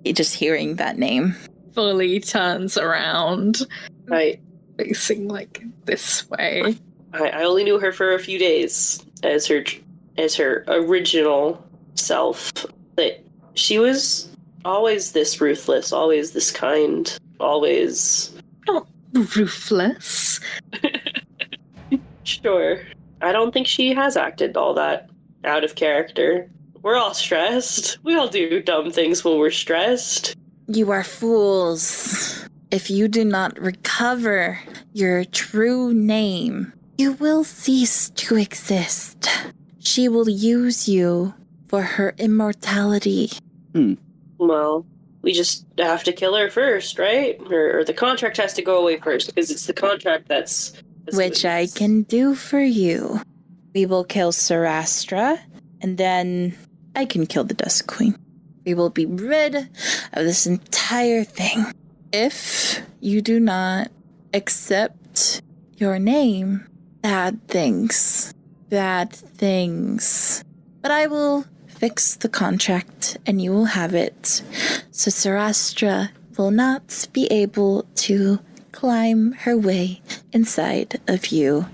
just hearing that name. Fully turns around. Right. Facing like this way. I only knew her for a few days as her original self. But she was always this ruthless, always this kind, always Not ruthless. Sure. I don't think she has acted all that out of character. We're all stressed. We all do dumb things when we're stressed. You are fools. If you do not recover your true name, you will cease to exist. She will use you for her immortality. Well, we just have to kill her first, right? Or the contract has to go away first, because it's the contract that's Which I can do for you. We will kill Sarastra, and then I can kill the Dusk Queen. We will be rid of this entire thing. If you do not accept your name, bad things. But I will fix the contract, and you will have it. So Sarastra will not be able to climb her way inside of you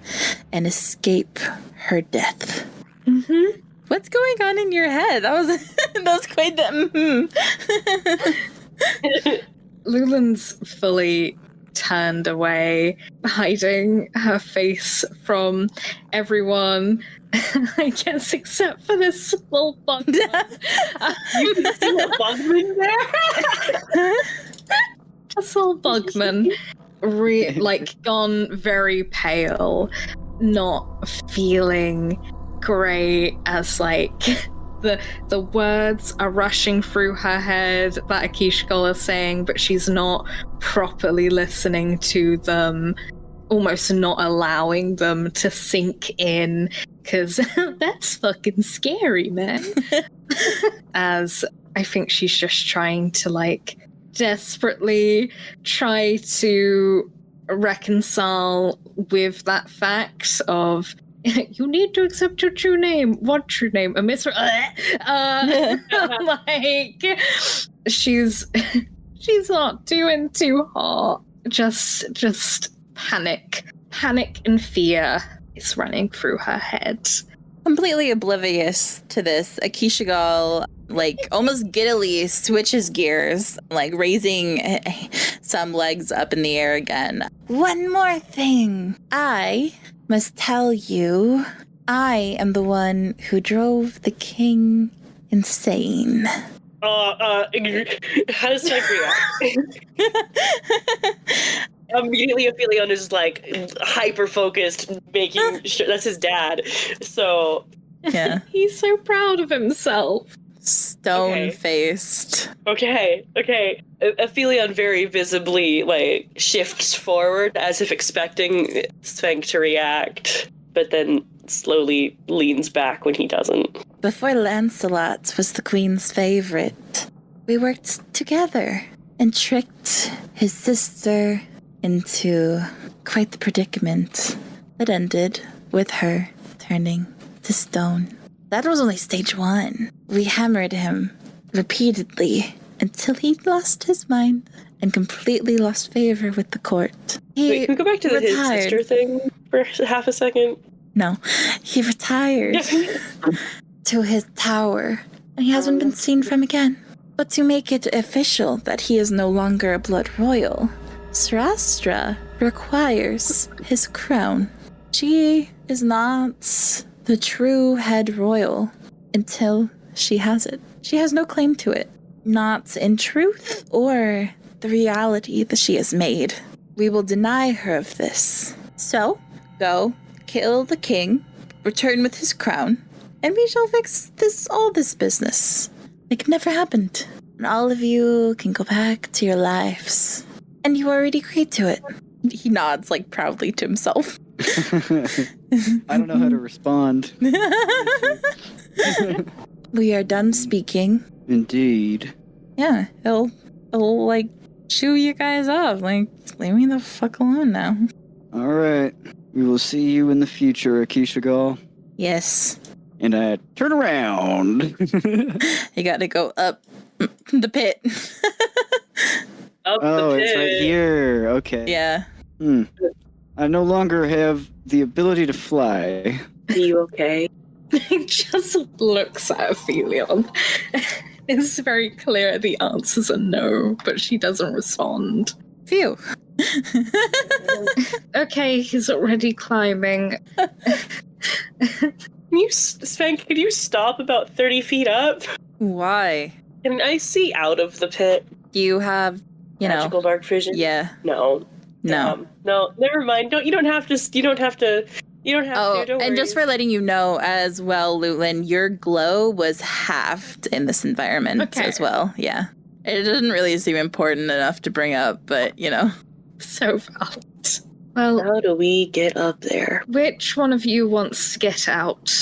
and escape her death. Mm-hmm. What's going on in your head? That was quite the Lulen's fully turned away, hiding her face from everyone. I guess except for this little bugman. You can see a bugman there? This little bugman, gone very pale, not feeling great as the words are rushing through her head that Akishkol is saying, but she's not properly listening to them, almost not allowing them to sink in, because that's fucking scary, man. As I think she's just trying to desperately try to reconcile with that fact of you need to accept your true name. What true name? A Miss. She's not doing too hot. Just panic and fear is running through her head. Completely oblivious to this, Akishigal almost giddily switches gears, raising some legs up in the air again. One more thing. I must tell you, I am the one who drove the king insane. How does Spike react? Immediately Aphelion is hyper focused, making sure that's his dad. So yeah. He's so proud of himself. Stone-faced. Okay. Aphelion very visibly shifts forward as if expecting Svenk to react, but then slowly leans back when he doesn't. Before Lancelot was the queen's favorite, we worked together and tricked his sister into quite the predicament that ended with her turning to stone. That was only stage 1. We hammered him repeatedly until he lost his mind and completely lost favor with the court. Wait, can we go back to his sister thing for half a second? No, he retired to his tower, and he hasn't been seen from again. But to make it official that he is no longer a blood royal, Sarastra requires his crown. She is not the true head royal until she has it. She has no claim to it, not in truth or the reality that she has made. We will deny her of this. So, go, kill the king, return with his crown, and we shall fix all this business like it never happened. And all of you can go back to your lives. And you already agreed to it. He nods, like, proudly to himself. I don't know how to respond. We are done speaking. Indeed. Yeah, he'll like, shoo you guys off. Like, leave me the fuck alone now. All right. We will see you in the future, Akishigal. Yes. And I turn around. You got to go up the pit. Up Oh, the pit. it's right here. Okay. Yeah. I no longer have the ability to fly. Are you okay? He just looks at Aphelion. It's very clear the answers are no, but she doesn't respond. Phew. Okay, he's already climbing. Sven, could you stop about 30 feet up? Why? Can I see out of the pit? You have, Magical dark vision? Yeah. No. No. No, never mind. You don't have to, don't And worry. just for letting you know as well, Lulen, your glow was halved in this environment as well. Yeah. It didn't really seem important enough to bring up, but, So valid. Well, How do we get up there? which one of you wants to get out?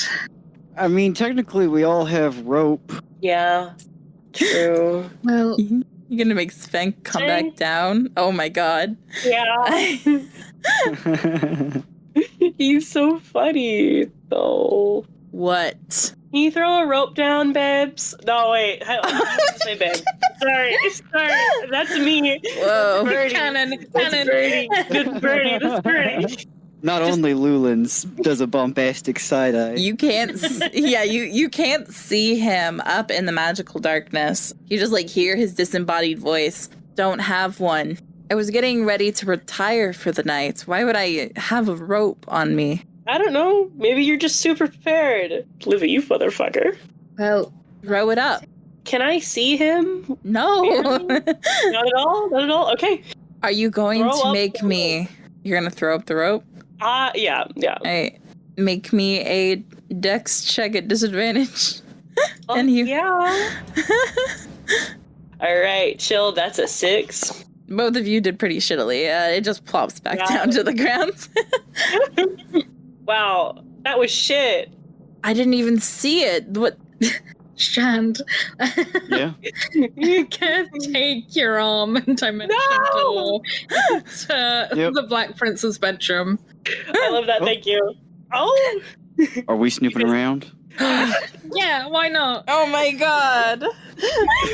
I mean, technically, we all have rope. Yeah, true. Well, you're going to make Sven come Sven? back down? Oh my god. Yeah. He's so funny, though. What? Can you throw a rope down, babes? No, wait. I have to say babes. Sorry. That's me. Whoa. Birdie. Cannon. That's Birdie. Not only Lulen's does a bombastic side eye. You can't, you can't see him up in the magical darkness. You just hear his disembodied voice. Don't have one. I was getting ready to retire for the night. Why would I have a rope on me? I don't know. Maybe you're just super prepared. Livi, you motherfucker. well, Throw it up. Can I see him? No. Not at all? Not at all? Okay. Are you going Throw to up make the me... You're going to throw up the rope? Yeah. All right. Make me a dex check at disadvantage. Oh, And you... Yeah. All right, chill. That's a 6. Both of you did pretty shittily. It just plops back down to the ground. Wow, that was shit. I didn't even see it. What? Strand. Yeah. You can take your arm and dimension door to the Black Prince's bedroom. I love that. Thank you. Oh, Are we snooping around? Yeah, why not? Oh my god.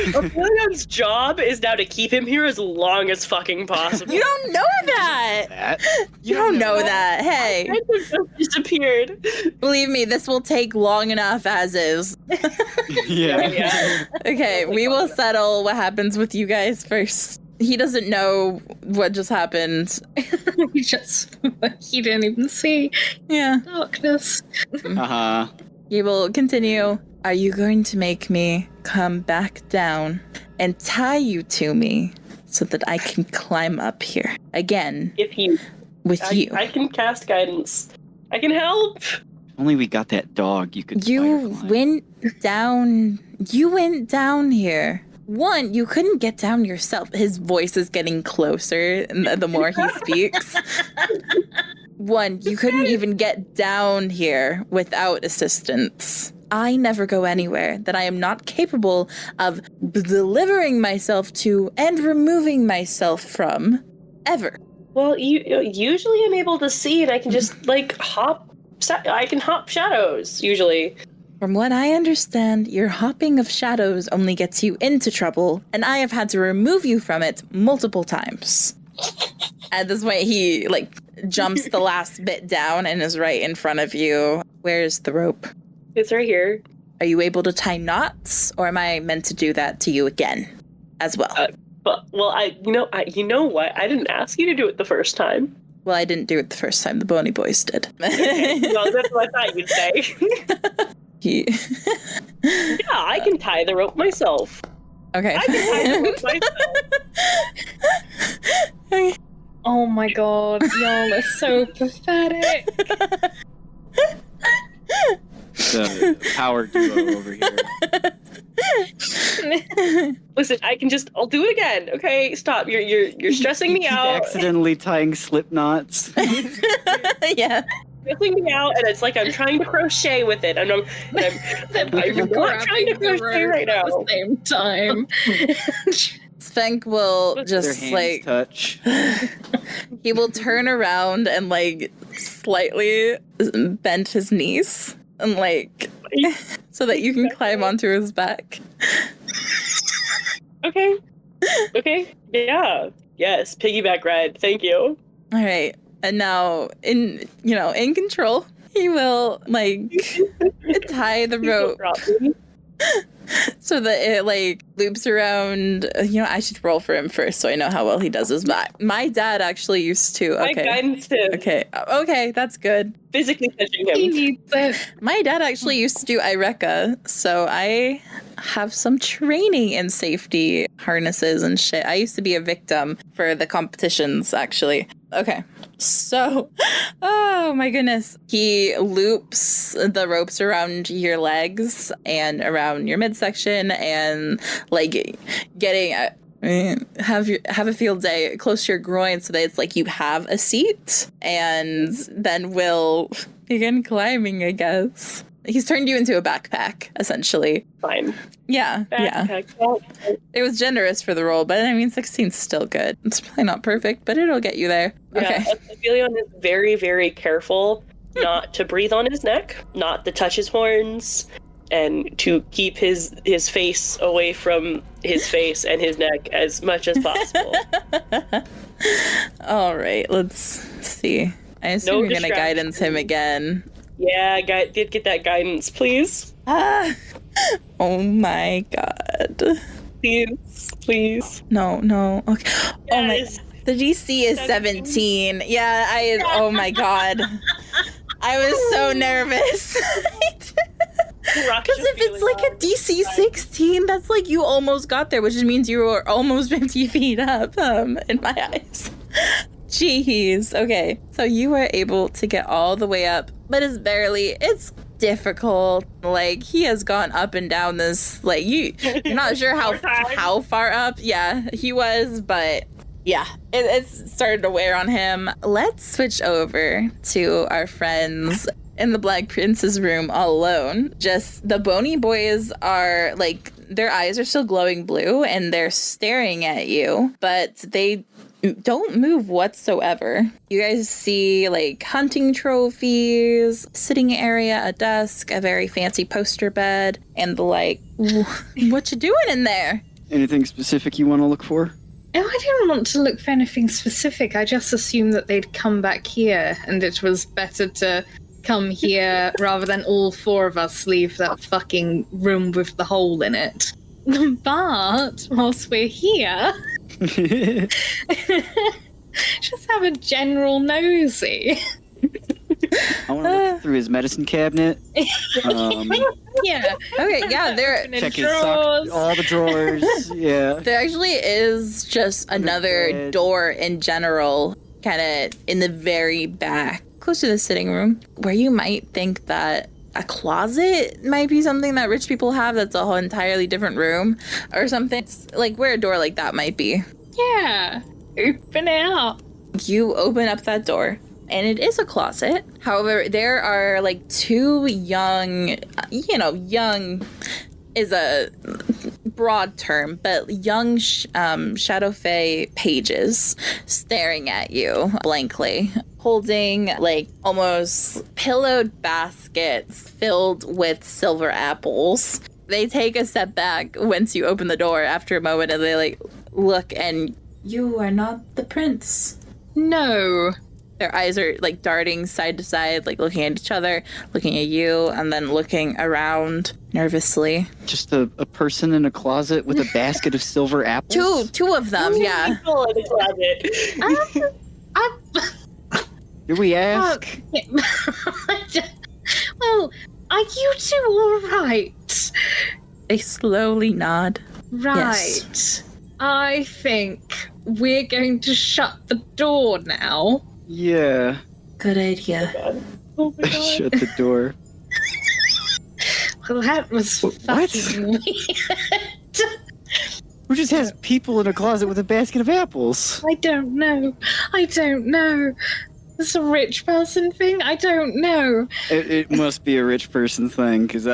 Aphilion's job is now to keep him here as long as fucking possible. You don't know that. You don't know that. Hey, I just disappeared. believe me, this will take long enough as is. Yeah. Okay, we will settle what happens with you guys first. He doesn't know what just happened. He didn't even see Yeah. darkness. Uh-huh. He will continue. Are you going to make me come back down and tie you to me so that I can climb up here again If you, with you? I can cast guidance. I can help. Only we got that dog. You could. You spider climb. went down. You went down here. One, you couldn't get down yourself. His voice is getting closer the more he speaks. One, you couldn't even get down here without assistance. I never go anywhere that I am not capable of delivering myself to and removing myself from, ever. Well, usually I'm able to see, and I can just hop. I can hop shadows usually. From what I understand, your hopping of shadows only gets you into trouble, and I have had to remove you from it multiple times. At this point, he, jumps the last bit down and is right in front of you. Where's the rope? It's right here. Are you able to tie knots, or am I meant to do that to you again as well? But you know what? I didn't ask you to do it the first time. Well, I didn't do it the first time. The Bony Boys did. Okay. Well, that's what I thought you'd say. Yeah, I can tie the rope myself. Okay. I can tie the rope myself. Okay. Oh my god, y'all are so pathetic. The power duo over here. Listen, I'll do it again. Okay, stop. You're stressing me out. Accidentally tying slip knots. Yeah. Stressing me out, and it's like I'm trying to crochet with it, and I'm not trying to crochet right now. At the same time. Svenk will Their just hands like touch. he will turn around and like slightly bend his knees and like so that you can climb onto his back. Okay. Yeah. Yes. Piggyback ride. Thank you. All right. And now in control, he will like tie the rope so that it like loops around. I should roll for him first so I know how well he does his back. My dad actually used to. Okay. My guidance to Okay, that's good. physically touching He him. needs it. My dad actually used to do Ireka, so I have some training in safety harnesses and shit. I used to be a victim for the competitions, actually. Okay. So, oh my goodness. He loops the ropes around your legs and around your midsection and like getting have a field day close to your groin so that it's like you have a seat, and then we'll begin climbing, I guess. He's turned you into a backpack, essentially. Fine. Yeah. It was generous for the roll, but I mean, 16's still good. It's probably not perfect, but it'll get you there. Okay. Yeah, Aphelion is very, very careful not to breathe on his neck, not to touch his horns, and to keep his face away from his face and his neck as much as possible. All right, let's see. I assume you're going to guidance him again. Yeah, did get that guidance, please. Oh my god. Please. No. Okay. Yes. Oh my. The DC is 17. Yeah, oh my god. I was so nervous. Because if it's like a DC 16, that's like you almost got there, which means you were almost 50 feet up, in my eyes. Jeez. Okay. So you were able to get all the way up, but it's difficult. Like, he has gone up and down this, like, you're not sure how far up. Yeah, he was, but yeah, it's started to wear on him. Let's switch over to our friends in the Black Prince's room all alone. Just the Bony Boys are like, their eyes are still glowing blue and they're staring at you, but they don't move whatsoever. You guys see like hunting trophies, sitting area, a desk, a very fancy poster bed, and the like, what you doing in there? Anything specific you want to look for? Oh, I didn't want to look for anything specific. I just assumed that they'd come back here and it was better to come here rather than all four of us leave that fucking room with the hole in it. But whilst we're here, just have a general nosy. I want to look through his medicine cabinet. Yeah. Okay, yeah, Check his socks, all the drawers. Yeah. there actually is just another door in general, kind of in the very back, close to the sitting room, where you might think that a closet might be something that rich people have that's a whole entirely different room or something. It's like where a door like that might be. Yeah. Open it up. You open up that door, and it is a closet. However, there are like two young is a broad term, but young Shadow Fae pages staring at you blankly, holding like almost pillowed baskets filled with silver apples. They take a step back once you open the door after a moment, and they like look, and you are not the prince. No. Their eyes are like darting side to side, like looking at each other, looking at you, and then looking around nervously. Just a person in a closet with a basket of silver apples? Two of them, yeah. People in the closet. Do we ask? Well, are you two all right? They slowly nod. Right. Yes. I think we're going to shut the door now. Yeah. Good idea. Oh my god. Shut the door. Well, that was What? fucking weird. Who just has people in a closet with a basket of apples? I don't know. It's a rich person thing? I don't know. It must be a rich person thing, because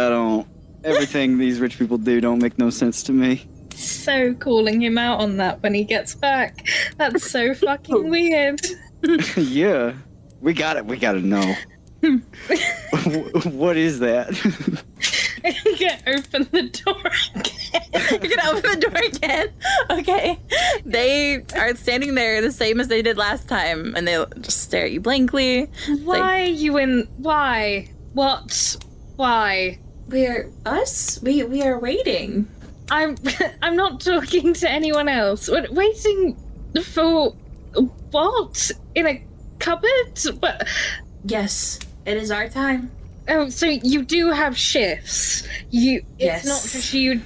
everything these rich people do don't make no sense to me. So calling him out on that when he gets back. That's so fucking weird. Yeah. We gotta know. What is that? You can open the door again. You're gonna open the door again? Okay. They are standing there the same as they did last time, and they just stare at you blankly. Why are you in... Why? What? Why? We're us? We are waiting. I'm not talking to anyone else. Waiting for... What? In a cupboard? What? Yes, it is our time. Oh, so you do have shifts. It's Yes. not just you.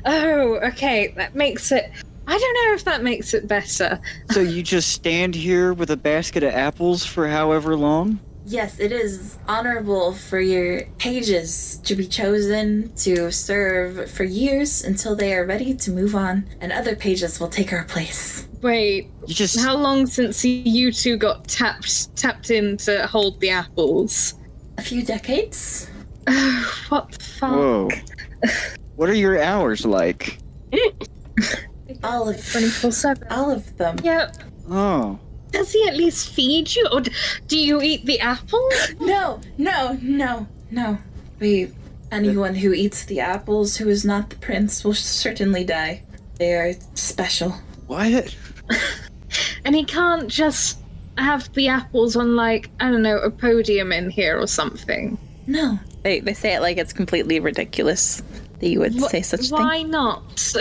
Oh, okay. That makes it. I don't know if that makes it better. So you just stand here with a basket of apples for however long? Yes, it is honorable for your pages to be chosen to serve for years until they are ready to move on, and other pages will take our place. Wait, You just how long since you two got tapped in to hold the apples? A few decades? What the fuck? Whoa. What are your hours like? All of 24/7. all of them. Yeah. Oh. Does he at least feed you, or do you eat the apple? No. Anyone who eats the apples who is not the prince will certainly die. They are special. What? And he can't just have the apples on, like, I don't know, a podium in here or something. No. They say it like it's completely ridiculous that you would say such a thing. Why not?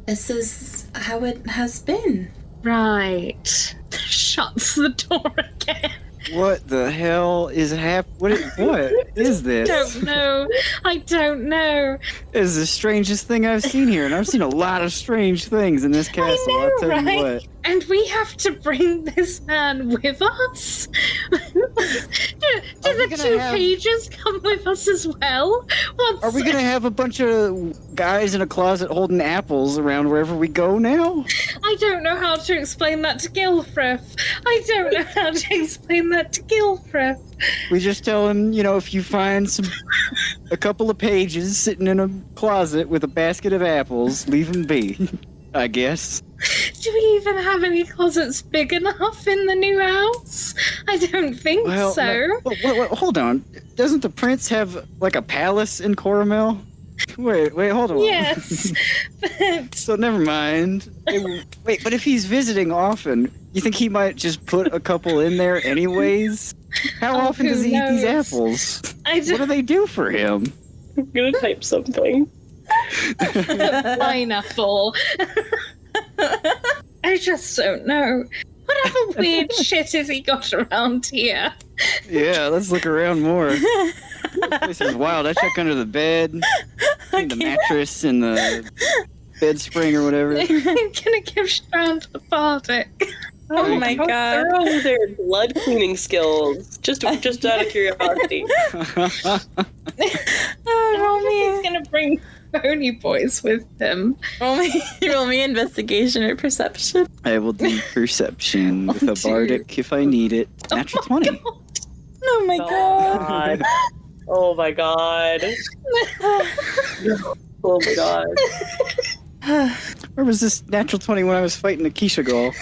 This is how it has been. Right. Shuts the door again. What the hell is happening? What is this? I don't know. This is the strangest thing I've seen here, and I've seen a lot of strange things in this castle. know, I'll tell right? you what. And we have to bring this man with us? do we the gonna two have- pages come with us as well? Are we gonna have a bunch of guys in a closet holding apples around wherever we go now? I don't know how to explain that to Gilfrith. We just tell him, if you find a couple of pages sitting in a closet with a basket of apples, leave them be, I guess. Do we even have any closets big enough in the new house? I don't think so. Well, hold on. Doesn't the prince have, like, a palace in Coramel? Wait, hold on. Yes, but So never mind. Wait, but if he's visiting often, you think he might just put a couple in there anyways? How often who does he eat these knows? apples? I What do they do for him? I'm gonna type something. pineapple. I just don't know. What other weird shit has he got around here? Yeah, let's look around more. This place is wild. I check under the bed, in the mattress, and the bed spring or whatever. I'm gonna give Strand a bardic. Oh my How god. thorough are their blood cleaning skills? Just out of curiosity. He's gonna bring Pony Boys with him. Roll me investigation or perception. I will do perception with a bardic if I need it. Natural 20. Oh my god. Oh my god. Oh my god. Where was this natural 20 when I was fighting Akeisha Gall?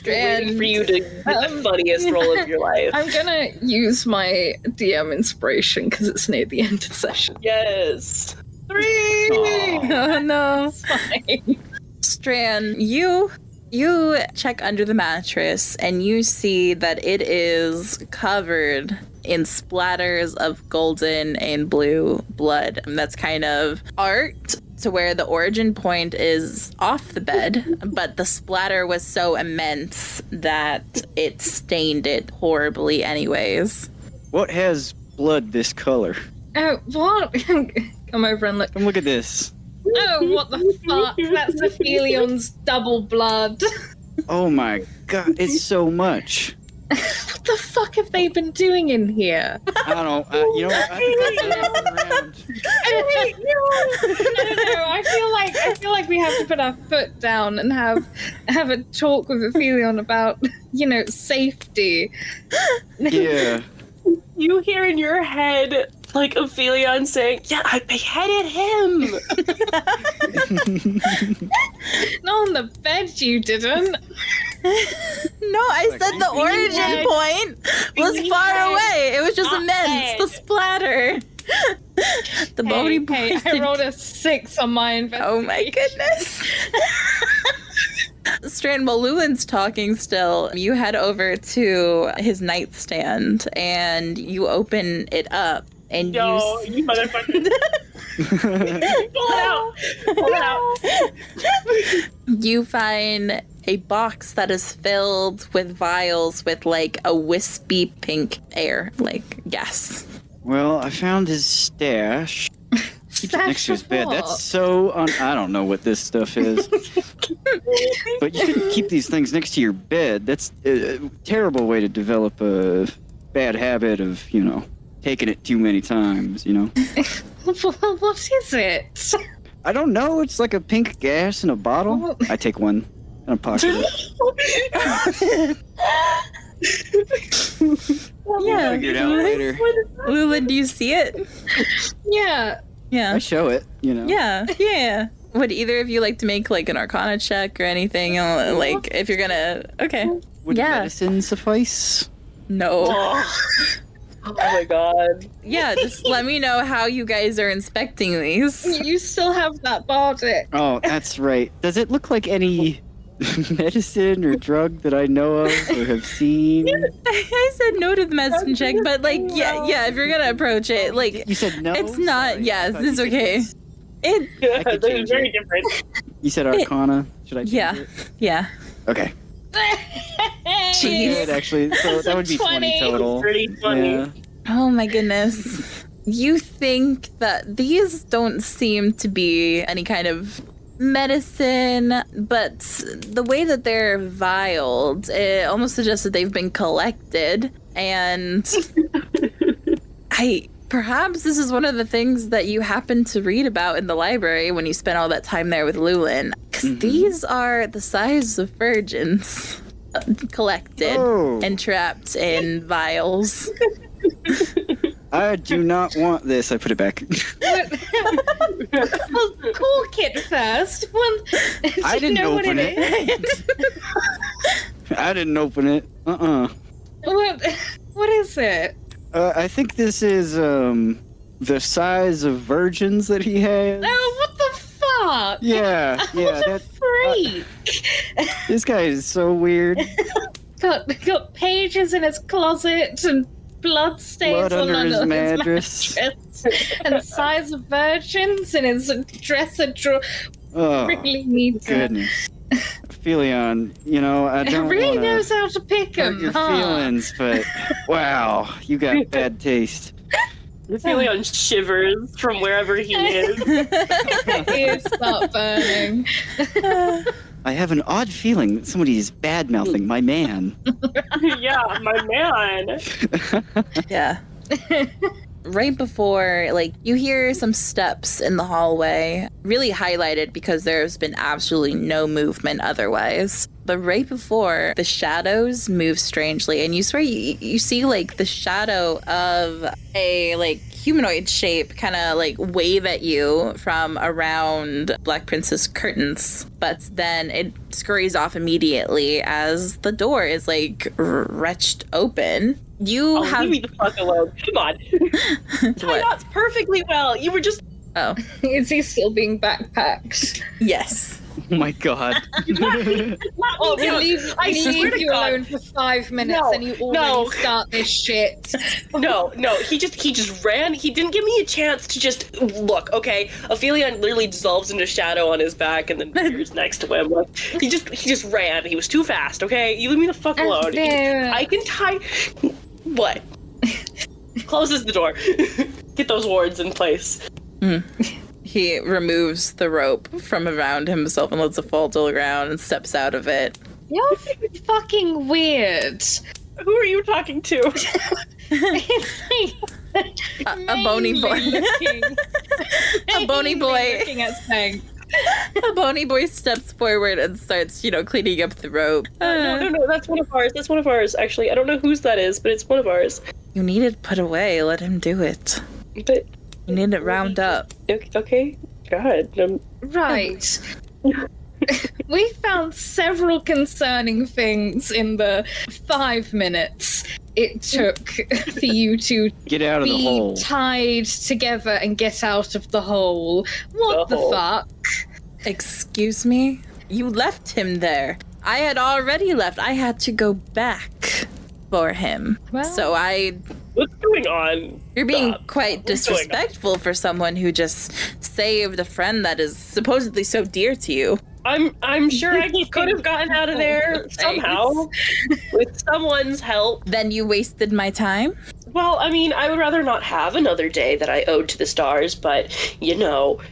Waiting for you to get the funniest roll of your life. I'm gonna use my DM inspiration because it's near the end of the session. Yes. 3! Aw. Oh no. Fine. Strand, you You check under the mattress and you see that it is covered in splatters of golden and blue blood. That's kind of art to where the origin point is off the bed, but the splatter was so immense that it stained it horribly anyways. What has blood this color? Oh, what? Come over and look. Come look at this. Oh, what the fuck? That's Aphelion's double blood. Oh my god, it's so much. What the fuck have they been doing in here? I don't know. You know what? I think I'll turn around. I don't know. I feel like we have to put our foot down and have a talk with Aphelion about, safety. Yeah. You hear in your head, like, Aphelion saying, yeah, I beheaded him! Not on the bed, you didn't. No, I said the origin point was far away. It was just immense. The splatter. The bony Hey, I rolled a 6 on my investigation. Oh my goodness. Strand, while Lulen's talking still, you head over to his nightstand and you open it up and you motherfucker. Pull it out. Pull it out. You find a box that is filled with vials with like a wispy pink air, like gas. Well, I found his stash. Keeps it next to his bed. What? That's so I don't know what this stuff is. But you shouldn't keep these things next to your bed. That's a terrible way to develop a bad habit of, taking it too many times, What is it? I don't know. It's like a pink gas in a bottle. I take one and I pocket it. Yeah. Figure it out later. Lulen, do you see it? Yeah. Yeah. I show it, Yeah. Would either of you like to make like an Arcana check or anything? Like if you're gonna, okay. Would medicine suffice? No. Oh my god. Yeah, just let me know how you guys are inspecting these. You still have that bardic. Oh, that's right. Does it look like any medicine or drug that I know of or have seen? I said no to the medicine check, but like, yeah, if you're gonna approach it, like, You said no? it's not, Sorry. yes, I thought it's you could okay. guess. Yeah, could they're change very it. different. You said Arcana. Should I change Yeah, it? yeah. Okay. Jeez. Good, actually. So that would be 20 total. Pretty funny. Yeah. Oh my goodness. You think that these don't seem to be any kind of medicine, but the way that they're vialed, it almost suggests that they've been collected, and perhaps this is one of the things that you happened to read about in the library when you spent all that time there with Lulen, because these are the size of virgins collected and trapped in vials. I do not want this. I put it back. Well, cork it first. I didn't open it. I didn't open it. What is it? I think this is the size of virgins that he has. Oh, what the fuck? Yeah, What a freak. This guy is so weird. Got pages in his closet and blood stains Blood under his mattress. And size of virgins in his dresser drawer. Oh, Really need to. goodness. Aphelion, I He don't really wanna knows how to pick hurt them. your feelings, but wow, you got bad taste. Aphelion shivers from wherever he is. Ears start burning. I have an odd feeling that somebody is bad-mouthing my man. Yeah, my man. Yeah. Right before, you hear some steps in the hallway, really highlighted because there's been absolutely no movement otherwise. But right before, the shadows move strangely, and you swear you see, the shadow of a, humanoid shape kind of, wave at you from around Black Princess curtains. But then it scurries off immediately as the door is, wretched open. You have... Leave me the fuck alone. Come on. Tie knots perfectly well. You were just... Oh. Is he still being backpacked? Yes. Oh my god. Oh, We no, leave, I we swear leave to you God. alone for 5 minutes No, and you already no. start this shit. No, he just ran. He didn't give me a chance to just look. Okay, Aphelion literally dissolves into shadow on his back and then appears next to him. Like he just ran. He was too fast. Okay, you leave me the fuck alone. I can tie. What? Closes the door. Get those wards in place. He removes the rope from around himself and lets it fall to the ground and steps out of it. You're fucking weird. Who are you talking to? A bony boy. A bony boy. Looking at Spank. A bony boy steps forward and starts, cleaning up the rope. No, that's one of ours. That's one of ours, actually. I don't know whose that is, but it's one of ours. You need it put away. Let him do it. But You need it round up. okay. God. Right. We found several concerning things in the 5 minutes it took for you to Get out of the be hole. tied together and get out of the hole. What The the hole. fuck? Excuse me? You left him there. I had already left. I had to go back for him. Well- So What's going on? You're being Stop. quite What's going on? disrespectful for someone who just saved a friend that is supposedly so dear to you. I'm sure I could have gotten out of there somehow with someone's help. Then you wasted my time? Well, I mean, I would rather not have another day that I owed to the stars, but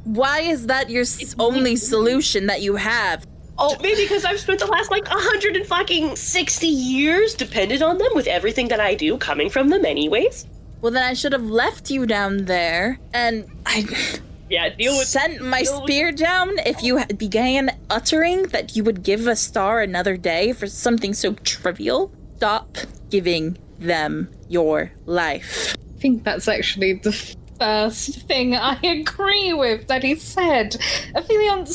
Why is that your only solution that you have? Oh, maybe because I've spent the last 160 years dependent on them with everything that I do coming from them anyways. Well, then I should have left you down there and Yeah, deal with sent my deal with- spear down if you began uttering that you would give a star another day for something so trivial. Stop giving them your life. I think that's actually the first thing I agree with that he said. Aphelion,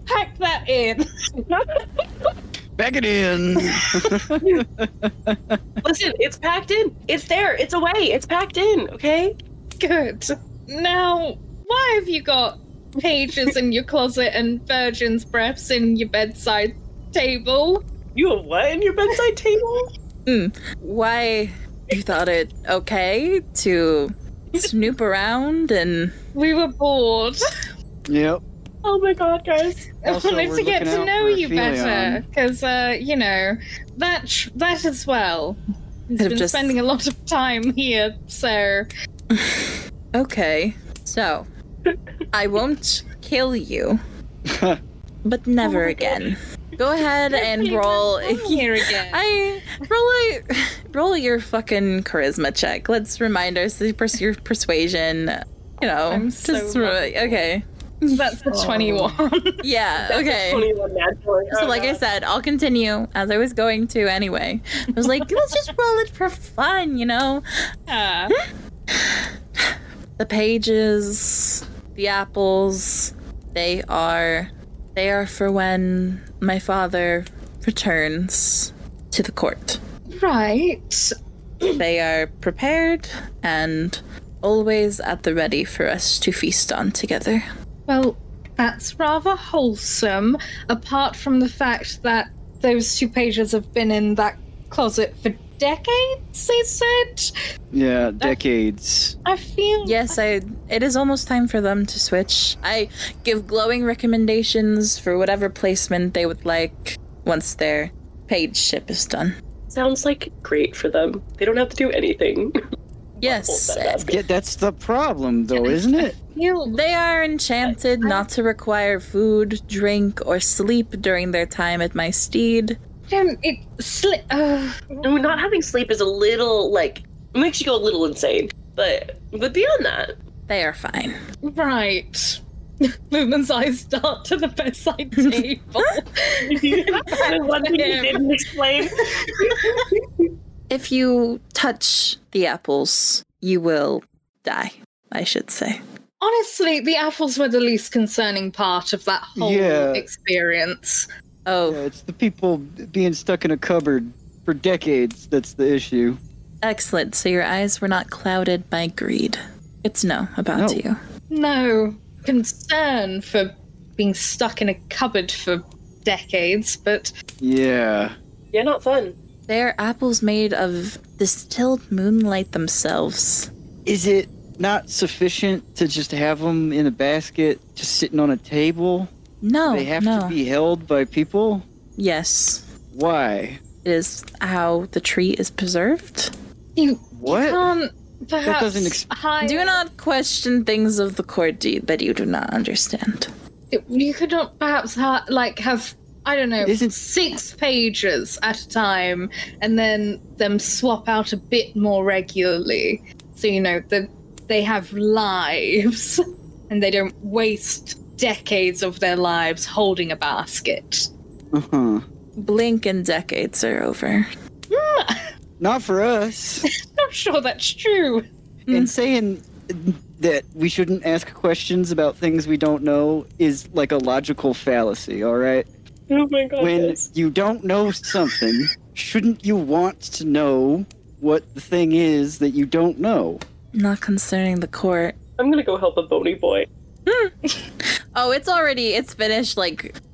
pack that in. Back it in. Listen, it's packed in. It's there. It's away. It's packed in, okay? Good. Now, why have you got pages in your closet and virgin's breaths in your bedside table? You have what in your bedside table? Why you thought it okay to snoop around and We were bored. Yep. Oh my god, guys. I Also, wanted we're to get looking to out know for you better, Aphelion. because, that as well. He's Could have been just- spending a lot of time here, so... okay. So I won't kill you, but never again. Go ahead and roll. Here again. Roll your fucking charisma check. Let's remind ourselves your persuasion. I'm so okay. That's a 21. Yeah. That's Okay. 21 natural. So, like I said, I'll continue as I was going to anyway. I was like, let's just roll it for fun, Ah. The pages, the apples, they are for when my father returns to the court. Right. They are prepared and always at the ready for us to feast on together. Well, that's rather wholesome, apart from the fact that those 2 pages have been in that closet for decades, they said. Yeah, decades. I feel... Yes, it is almost time for them to switch. I give glowing recommendations for whatever placement they would like once their page ship is done. Sounds like great for them. They don't have to do anything. Yes, Yeah, that's the problem, though, isn't it? they are enchanted not to require food, drink, or sleep during their time at my steed. Not having sleep is a little, makes you go a little insane. But beyond that... They are fine. Right. Lumen's eyes dart to the bedside table. One thing you didn't explain. If you touch the apples, you will die, I should say. Honestly, the apples were the least concerning part of that whole Yeah. experience. Oh, Yeah, it's the people being stuck in a cupboard for decades that's the issue. excellent. So your eyes were not clouded by greed. It's no about No. you. No concern for being stuck in a cupboard for decades, but... Yeah. Yeah, not fun. They're apples made of distilled moonlight themselves. Is it not sufficient to just have them in a basket, just sitting on a table? No, They have to be held by people? Yes. Why? It is how the tree is preserved. What? You can't perhaps That doesn't hide... Do not question things of the court deed that you do not understand. You could not perhaps have, I don't know, Isn't- 6 pages at a time, and then them swap out a bit more regularly. So, they have lives, and they don't waste decades of their lives holding a basket. Uh-huh. Blink and decades are over. Not for us. I'm sure that's true. And saying that we shouldn't ask questions about things we don't know is like a logical fallacy, all right? Oh my god. When guys. you don't know something, shouldn't you want to know what the thing is that you don't know? Not concerning the court. I'm gonna go help a bony boy. Oh, it's finished,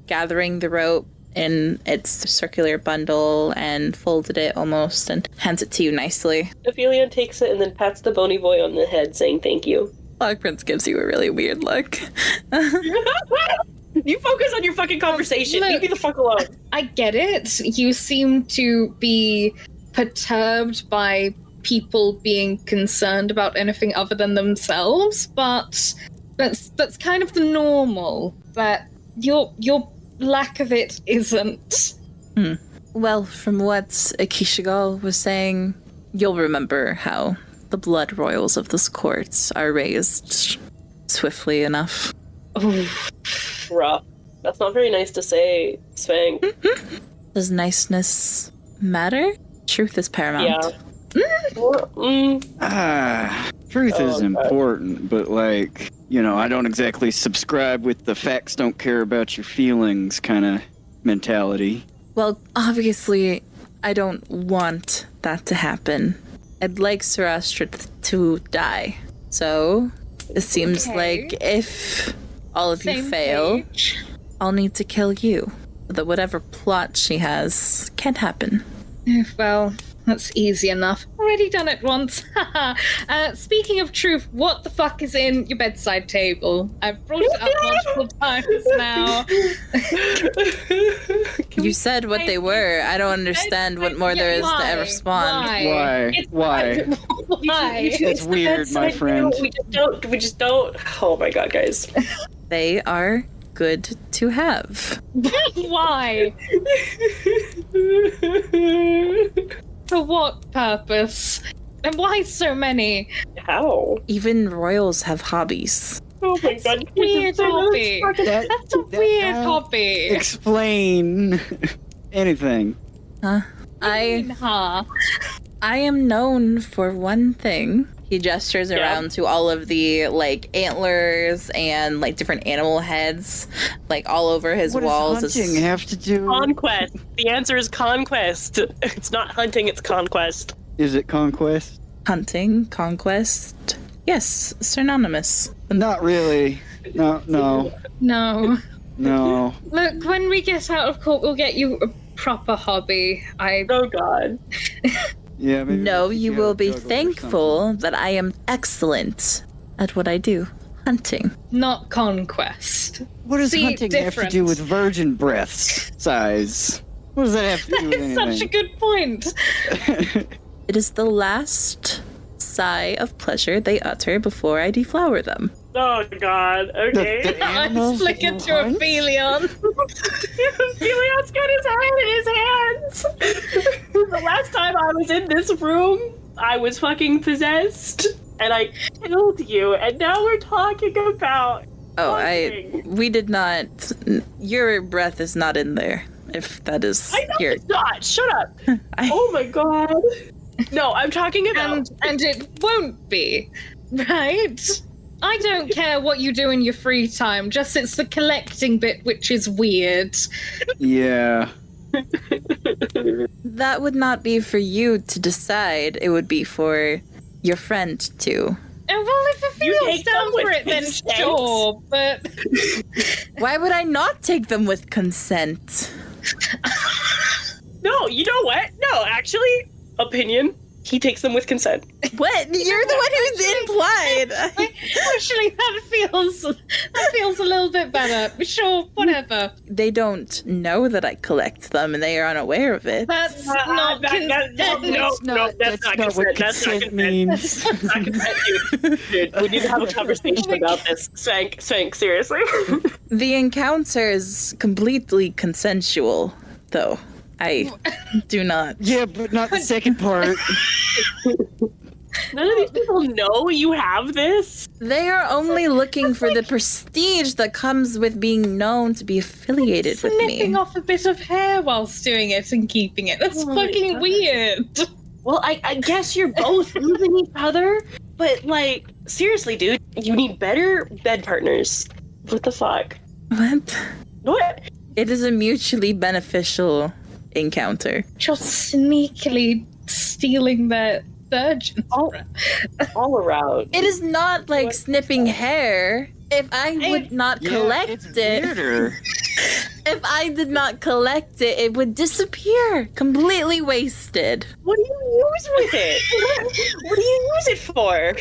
gathering the rope in its circular bundle and folded it almost and hands it to you nicely. Aphelion takes it and then pats the bony boy on the head, saying thank you. Black Prince gives you a really weird look. You focus on your fucking conversation. Look. Leave me the fuck alone. I get it. You seem to be perturbed by people being concerned about anything other than themselves, but that's kind of the normal. But your lack of it isn't. Well, from what Akishigal was saying, you'll remember how the blood royals of this court are raised swiftly enough. Rough. That's not very nice to say, Svang. Does niceness matter? Truth is paramount. Yeah. Truth is Okay. important, but I don't exactly subscribe with the facts don't care about your feelings kind of mentality. Well, obviously, I don't want that to happen. I'd like Sarastra to die. So, it seems Okay. like if all of you Same fail, page. I'll need to kill you. So that whatever plot she has can't happen. Well, that's easy enough. Already done it once. Speaking of truth, what the fuck is in your bedside table? I've brought it up multiple times now. You said what they were. I don't understand what more there is to ever respond. Why? Why? It's weird, my friend. We just don't. Oh my god, guys. They are good to have. Why? For what purpose? And why so many? How? Even royals have hobbies. Oh my god. Weird hobby. That- That's a that weird don't hobby. Explain anything. Huh? I am known for one thing. He gestures around to all of the antlers and different animal heads all over his What walls. does hunting have to do? Conquest. The answer is conquest. It's not hunting, it's conquest. Is it conquest? Hunting, conquest. Yes, synonymous. Not really. No. No. No. Look, when we get out of court, we'll get you a proper hobby. Oh god. Yeah. Maybe No, we should you get will a be juggle or thankful that I am excellent at what I do. Hunting. Not conquest. something. What does See, hunting have to do different. with virgin breaths size? What does that have to do with That's such a anything? good point. It is the last sigh of pleasure they utter before I deflower them. Oh god. Okay. The I animals flick that you it to hunt? Aphelion. Aphelios got his head in his hands. The last time I was in this room, I was fucking possessed, and I killed you. And now we're talking about. hunting. We did not. Your breath is not in there. If that is I know your. it's not. Shut up. Oh my god. No, I'm talking about. and it won't be, right? I don't care what you do in your free time, just it's the collecting bit which is weird. Yeah. That would not be for you to decide. It would be for your friend to. And well, if if you're down for it, then sure, but... Why would I not take them with consent? No, you know what? No, actually, opinion. He takes them with consent. What? You're the one who's implied. Actually, that feels a little bit better. Sure, whatever. They don't know that I collect them, and they are unaware of it. That's not consent. No, that's not consent. what That's not consent consent. means. That's not consent, dude. We need to have a conversation about this. Swank, seriously. The encounter is completely consensual, though. I do not. Yeah, but not the second part. None of these people know you have this. They are only looking for the prestige that comes with being known to be affiliated with me. Snipping off a bit of hair whilst doing it and keeping it. That's fucking weird. Well, I guess you're both losing each other, but like, seriously, dude, you need better bed partners. What the fuck? What? What? It is a mutually beneficial encounter. You're sneakily stealing their virgins. All around. It is not like snipping hair. If I would not collect it's it, weirder. if I did not collect it, it would disappear, completely wasted. What do you use with it? What do you use it for?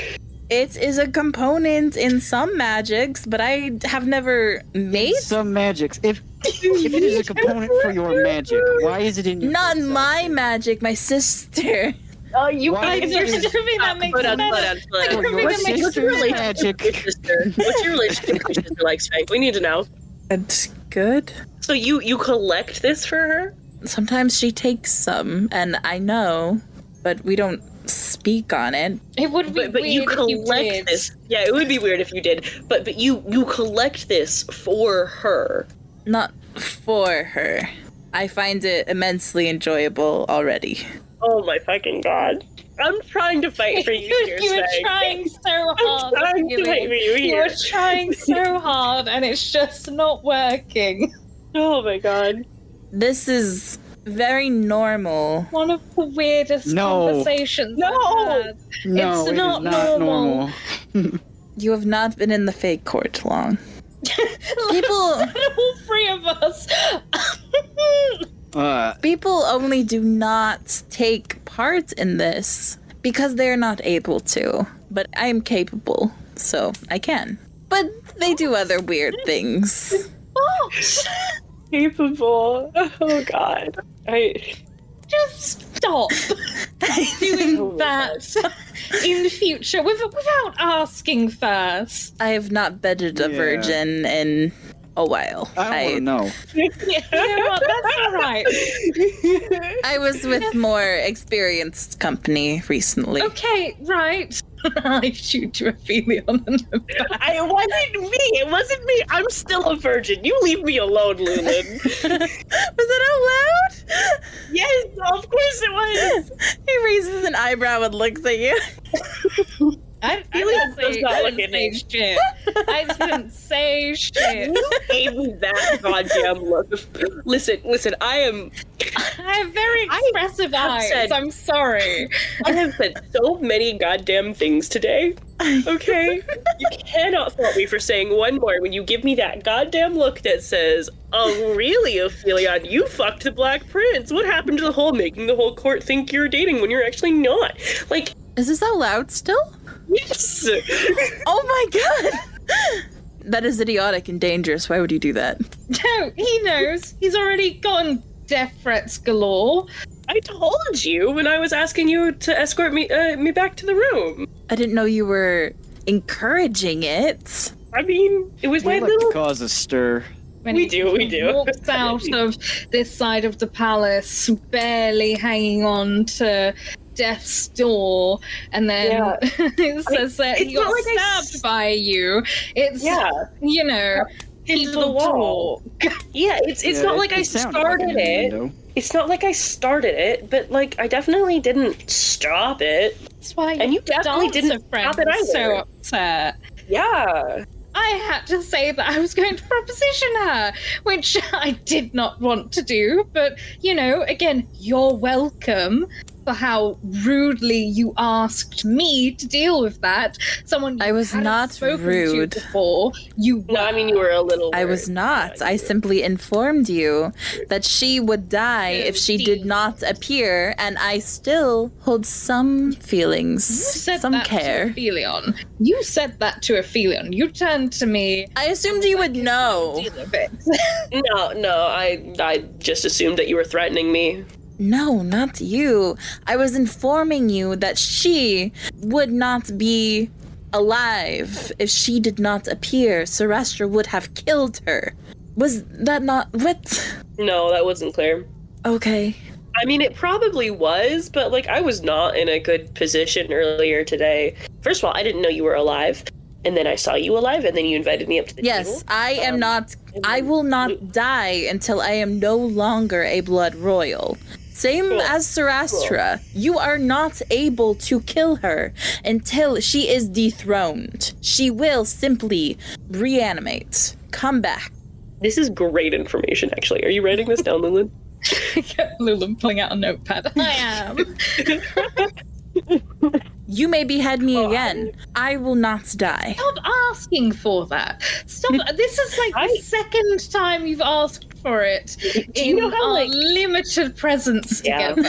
It is a component in some magics, but I have never made. Some magics. If it is a component for your magic, why is it in your Not set? my magic, my sister. Oh, you Why guys is are it- Assuming that makes sense. For your What's your sister's relationship magic. with your sister? What's your relationship with your sister like, Spank? We need to know. That's good. So you collect this for her? Sometimes she takes some, and I know, but we don't speak on it. It would be But you weird if you collect did. this. Yeah, it would be weird if you did. But you collect this for her. Not for her. I find it immensely enjoyable already. Oh my fucking god. I'm trying to fight for you here, You were Spank. trying so hard. I'm trying to fight for you You here. were trying so hard, and it's just not working. Oh my god. This is very normal. One of the weirdest No. conversations No. I've had. No, It's it is not not normal. You have not been in the fake court long. People All three of us. people only do not take part in this because they're not able to. But I am capable, so I can. But they do other weird things. Capable. Oh god. Just stop doing that in future without asking first. I have not bedded a Yeah. virgin in a while. I don't know. You know what? That's all right. I was with more experienced company recently. Okay, right. I shoot you, Aphelion. It wasn't me. I'm still a virgin. You leave me alone, Lulen. Was it out loud? Yes, of course it was. He raises an eyebrow and looks at you. I Aphelion does not look didn't at say me. shit. I didn't say shit. You gave me that goddamn look. Listen, I I have very expressive have eyes. said- I'm sorry. have said so many goddamn things today. Okay? You cannot fault me for saying one more when you give me that goddamn look that says, "Oh, really, Aphelion? You fucked the Black Prince. What happened to the whole making the whole court think you're dating when you're actually not?" Like, Is this out loud still? yes! Oh my god! That is idiotic and dangerous. Why would you do that? No, he knows. He's already gotten death threats galore. I told you when I was asking you to escort me back to the room. I didn't know you were encouraging it. I mean, it was my We like little... to cause a stir. When We he do. walks out of this side of the palace, barely hanging on to Death's door, and then Yeah. it says that it's he got not like I stabbed by you. It's, you know, into the people wall. talk. Yeah, it's not like I started it. It's not like I started it, but like I definitely didn't stop it. That's why And you your definitely dancer didn't friend stop it was so either. upset. Yeah. I had to say that I was going to proposition her, which I did not want to do, but, you know, again, you're welcome. for how rudely you asked me to deal with that. Someone I was not spoken rude. to before. You No, I mean, you were a little I was not. I simply informed you that she would die if she did not appear, and I still hold some feelings, You said some that care. to Aphelion. You said that to Aphelion. You turned to me. I assumed you would know. Deal with it. No, I just assumed that you were threatening me. No, not you. I was informing you that she would not be alive if she did not appear. Celestra would have killed her. Was that not what? No, that wasn't clear. Okay. I mean, it probably was, but like I was not in a good position earlier today. First of all, I didn't know you were alive, and then I saw you alive, and then you invited me up to the table. Yes, I am not. I will not die until I am no longer a blood royal. Same as Celestra. You are not able to kill her until she is dethroned. She will simply reanimate. Come back. This is great information, actually. Are you writing this down, Lulen? Lulen pulling out a notepad. I am. You may behead me again. I will not die. Stop asking for that. Stop. This is like the second time you've asked for it you know how, our limited presence together.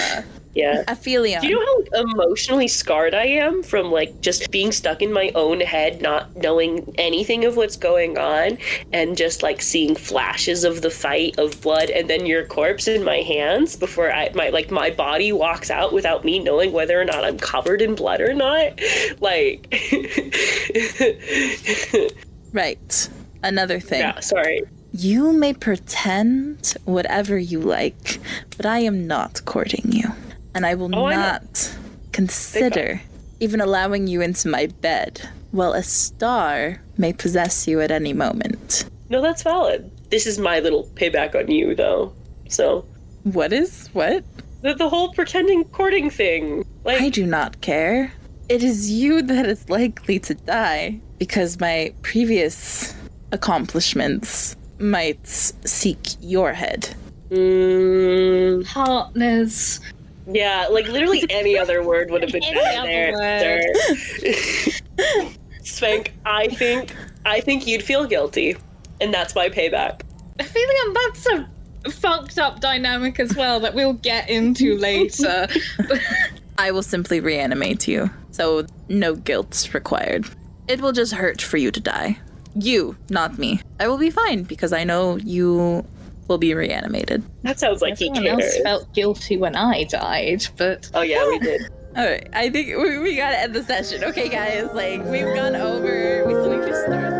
Yeah. Aphelion. Do you know how emotionally scarred I am from like just being stuck in my own head, not knowing anything of what's going on, and just like seeing flashes of the fight of blood and then your corpse in my hands before my body walks out without me knowing whether or not I'm covered in blood or not? Like Right. Another thing. Yeah, sorry. You may pretend whatever you like, but I am not courting you. And I will not consider even allowing you into my bed, while a star may possess you at any moment. No, that's valid. This is my little payback on you, though. So. What? The whole pretending courting thing. Like, I do not care. It is you that is likely to die, because my previous accomplishments might seek your head. Partners. Yeah, like literally any other word would have been there. Spank, I think you'd feel guilty, and that's my payback. Aphelion, that's a fucked up dynamic as well that we'll get into later. I will simply reanimate you, so no guilt required. It will just hurt for you to die. You, not me. I will be fine, because I know you will be reanimated. That sounds like Everyone he cares. else felt guilty when I died, but... Oh yeah, we did. Alright, I think we gotta end the session. Okay, guys, like, we've gone over. We still need to start